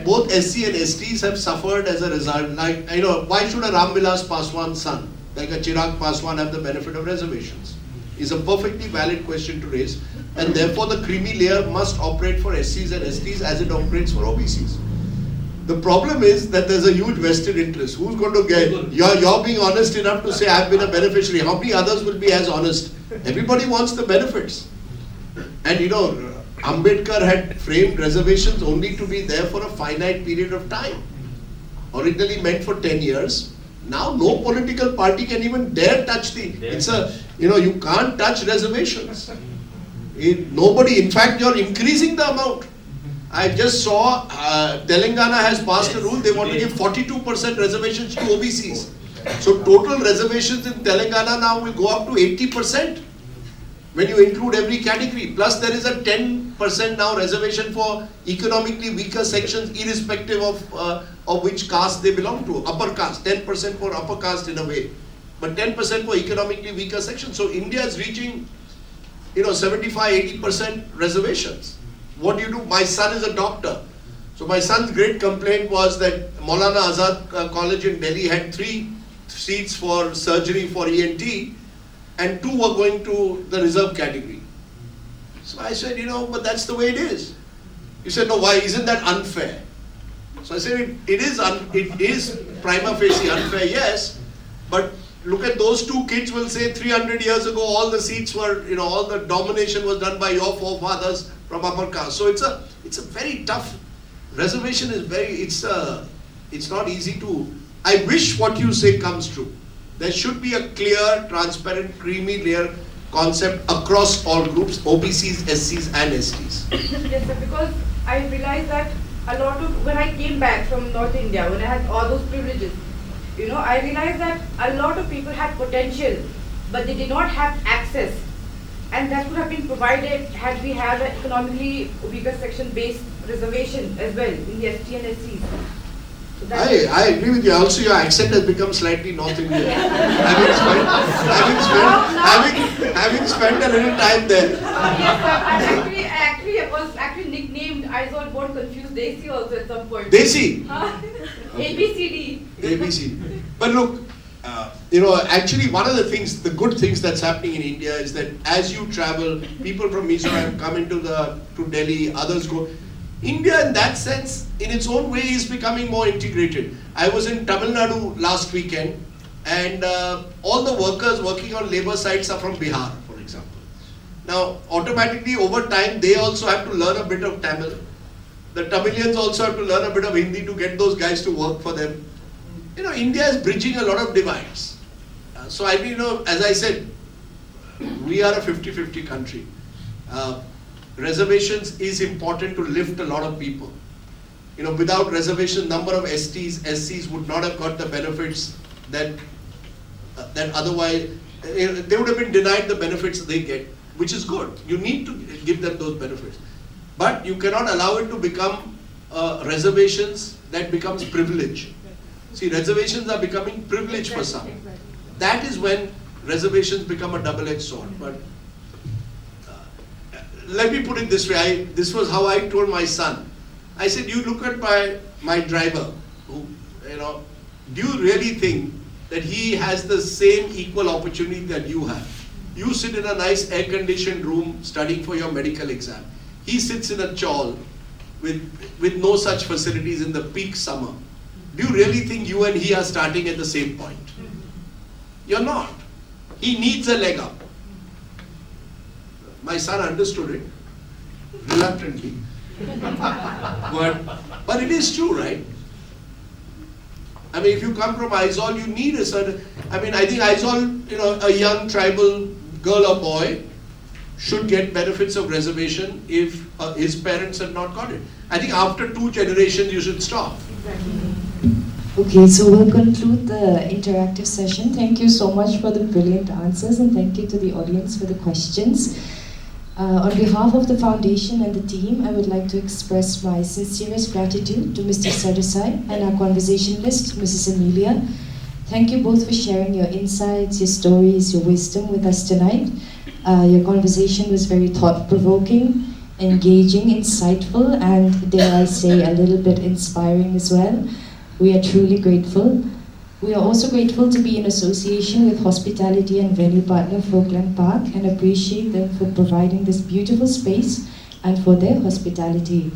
both SC and STs have suffered as a result. Like, why should a Ramvilas Paswan's son, like a Chirag Paswan, have the benefit of reservations? Is a perfectly valid question to raise. And therefore the creamy layer must operate for SCs and STs as it operates for OBCs. The problem is that there's a huge vested interest. Who's going to get, you're being honest enough to say I've been a beneficiary. How many others will be as honest? Everybody wants the benefits. And Ambedkar had framed reservations only to be there for a finite period of time. Originally meant for 10 years. Now no political party can even dare touch you can't touch reservations. Nobody, in fact, you're increasing the amount. I just saw Telangana has passed a rule, they want to give 42% reservations to OBCs. So total reservations in Telangana now will go up to 80% when you include every category. Plus there is a 10% now reservation for economically weaker sections irrespective of which caste they belong to. Upper caste, 10% for upper caste in a way, but 10% for economically weaker sections. So India is reaching 75-80% reservations. What do you do? My son is a doctor. So my son's great complaint was that Maulana Azad College in Delhi had 3 seats for surgery for ENT and 2 were going to the reserve category. So I said, but that's the way it is. You said, no, why? Isn't that unfair? So I said, it is prima facie unfair, yes, but look at those two kids will say 300 years ago all the seats were, all the domination was done by your forefathers from upper caste. So it's a very tough, reservation is it's not easy to, I wish what you say comes true. There should be a clear, transparent, creamy layer concept across all groups, OBCs, SCs and STs. Yes, sir, because I realized that when I came back from North India, when I had all those privileges, I realized that a lot of people had potential, but they did not have access. And that would have been provided had we had an economically weaker section based reservation as well in the ST and SCs. So I agree with you. Also, your accent has become slightly North Indian. having spent a little time there. Yes, sir. I was actually nicknamed Aizawl born confused Desi also at some point. Desi? ABCD. ABCD. But look, actually one of the good things that's happening in India is that as you travel, people from Mizoram come to Delhi, others go. India in that sense, in its own way, is becoming more integrated. I was in Tamil Nadu last weekend, and all the workers working on labor sites are from Bihar, for example. Now, automatically over time, they also have to learn a bit of Tamil. The Tamilians also have to learn a bit of Hindi to get those guys to work for them. India is bridging a lot of divides. So I mean, as I said, we are a 50-50 country. Reservations is important to lift a lot of people. Without reservation, number of STs, SCs would not have got the benefits that otherwise, they would have been denied the benefits they get, which is good. You need to give them those benefits. But you cannot allow it to become reservations that becomes privilege. See, reservations are becoming privilege for some. That is when reservations become a double-edged sword. But let me put it this way, this was how I told my son. I said, you look at my driver, who, do you really think that he has the same equal opportunity that you have? You sit in a nice air-conditioned room studying for your medical exam. He sits in a chawl with no such facilities in the peak summer. Do you really think you and he are starting at the same point? You're not. He needs a leg up. My son understood it, reluctantly. But it is true, right? I mean, if you come from Aizawl, you need a certain, I think Aizawl, a young tribal girl or boy should get benefits of reservation if his parents had not got it. I think after 2 generations, you should stop. Okay, so we'll conclude the interactive session. Thank you so much for the brilliant answers, and thank you to the audience for the questions. On behalf of the foundation and the team, I would like to express my sincerest gratitude to Mr. Sardesai and our conversationalist, Mrs. Amelia. Thank you both for sharing your insights, your stories, your wisdom with us tonight. Your conversation was very thought-provoking, engaging, insightful, and dare I say, a little bit inspiring as well. We are truly grateful. We are also grateful to be in association with hospitality and venue partner Folkland Park and appreciate them for providing this beautiful space and for their hospitality.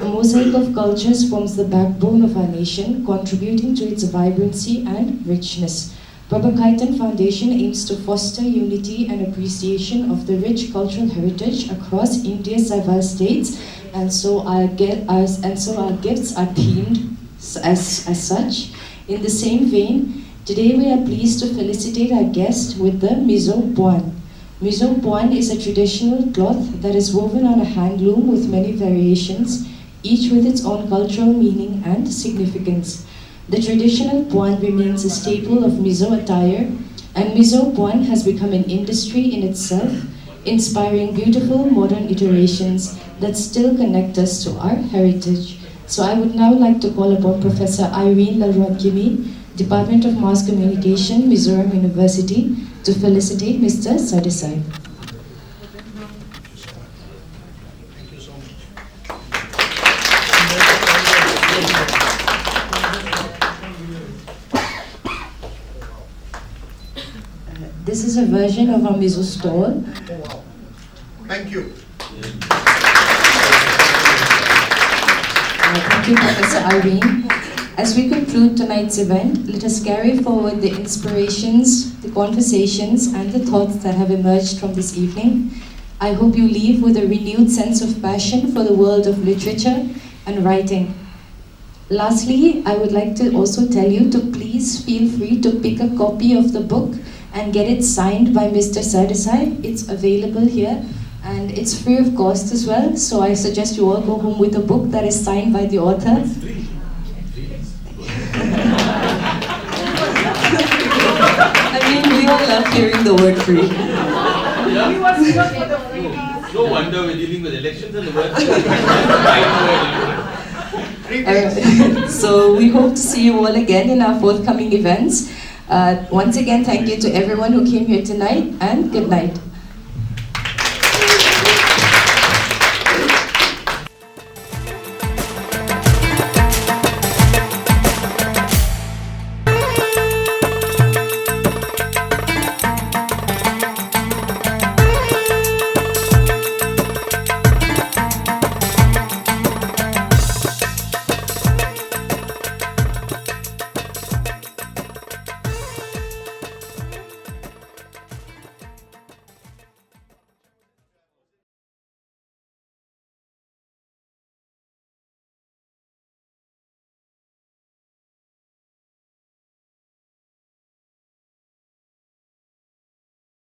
A mosaic of cultures forms the backbone of our nation, contributing to its vibrancy and richness. Prabhakaitan Foundation aims to foster unity and appreciation of the rich cultural heritage across India's diverse states, and so our gifts are themed as such. In the same vein, today we are pleased to felicitate our guest with the Mizo Puan. Mizo Puan is a traditional cloth that is woven on a handloom with many variations, each with its own cultural meaning and significance. The traditional Puan remains a staple of Mizo attire, and Mizo Puan has become an industry in itself, inspiring beautiful modern iterations that still connect us to our heritage. So I would now like to call upon Professor Irene Lalruatkimi, Department of Mass Communication, Mizoram University, to felicitate Mr. Sardesai. Thank you so much. This is a version of our Mizo stall. Thank you. Thank you, Professor Irene. As we conclude tonight's event, let us carry forward the inspirations, the conversations, and the thoughts that have emerged from this evening. I hope you leave with a renewed sense of passion for the world of literature and writing. Lastly, I would like to also tell you to please feel free to pick a copy of the book and get it signed by Mr. Sardesai. It's available here and it's free of cost as well. So I suggest you all go home with a book that is signed by the author. I mean, we all love hearing the word free. No wonder we're dealing with elections and the word. So we hope to see you all again in our forthcoming events. Once again, thank you to everyone who came here tonight, and good night.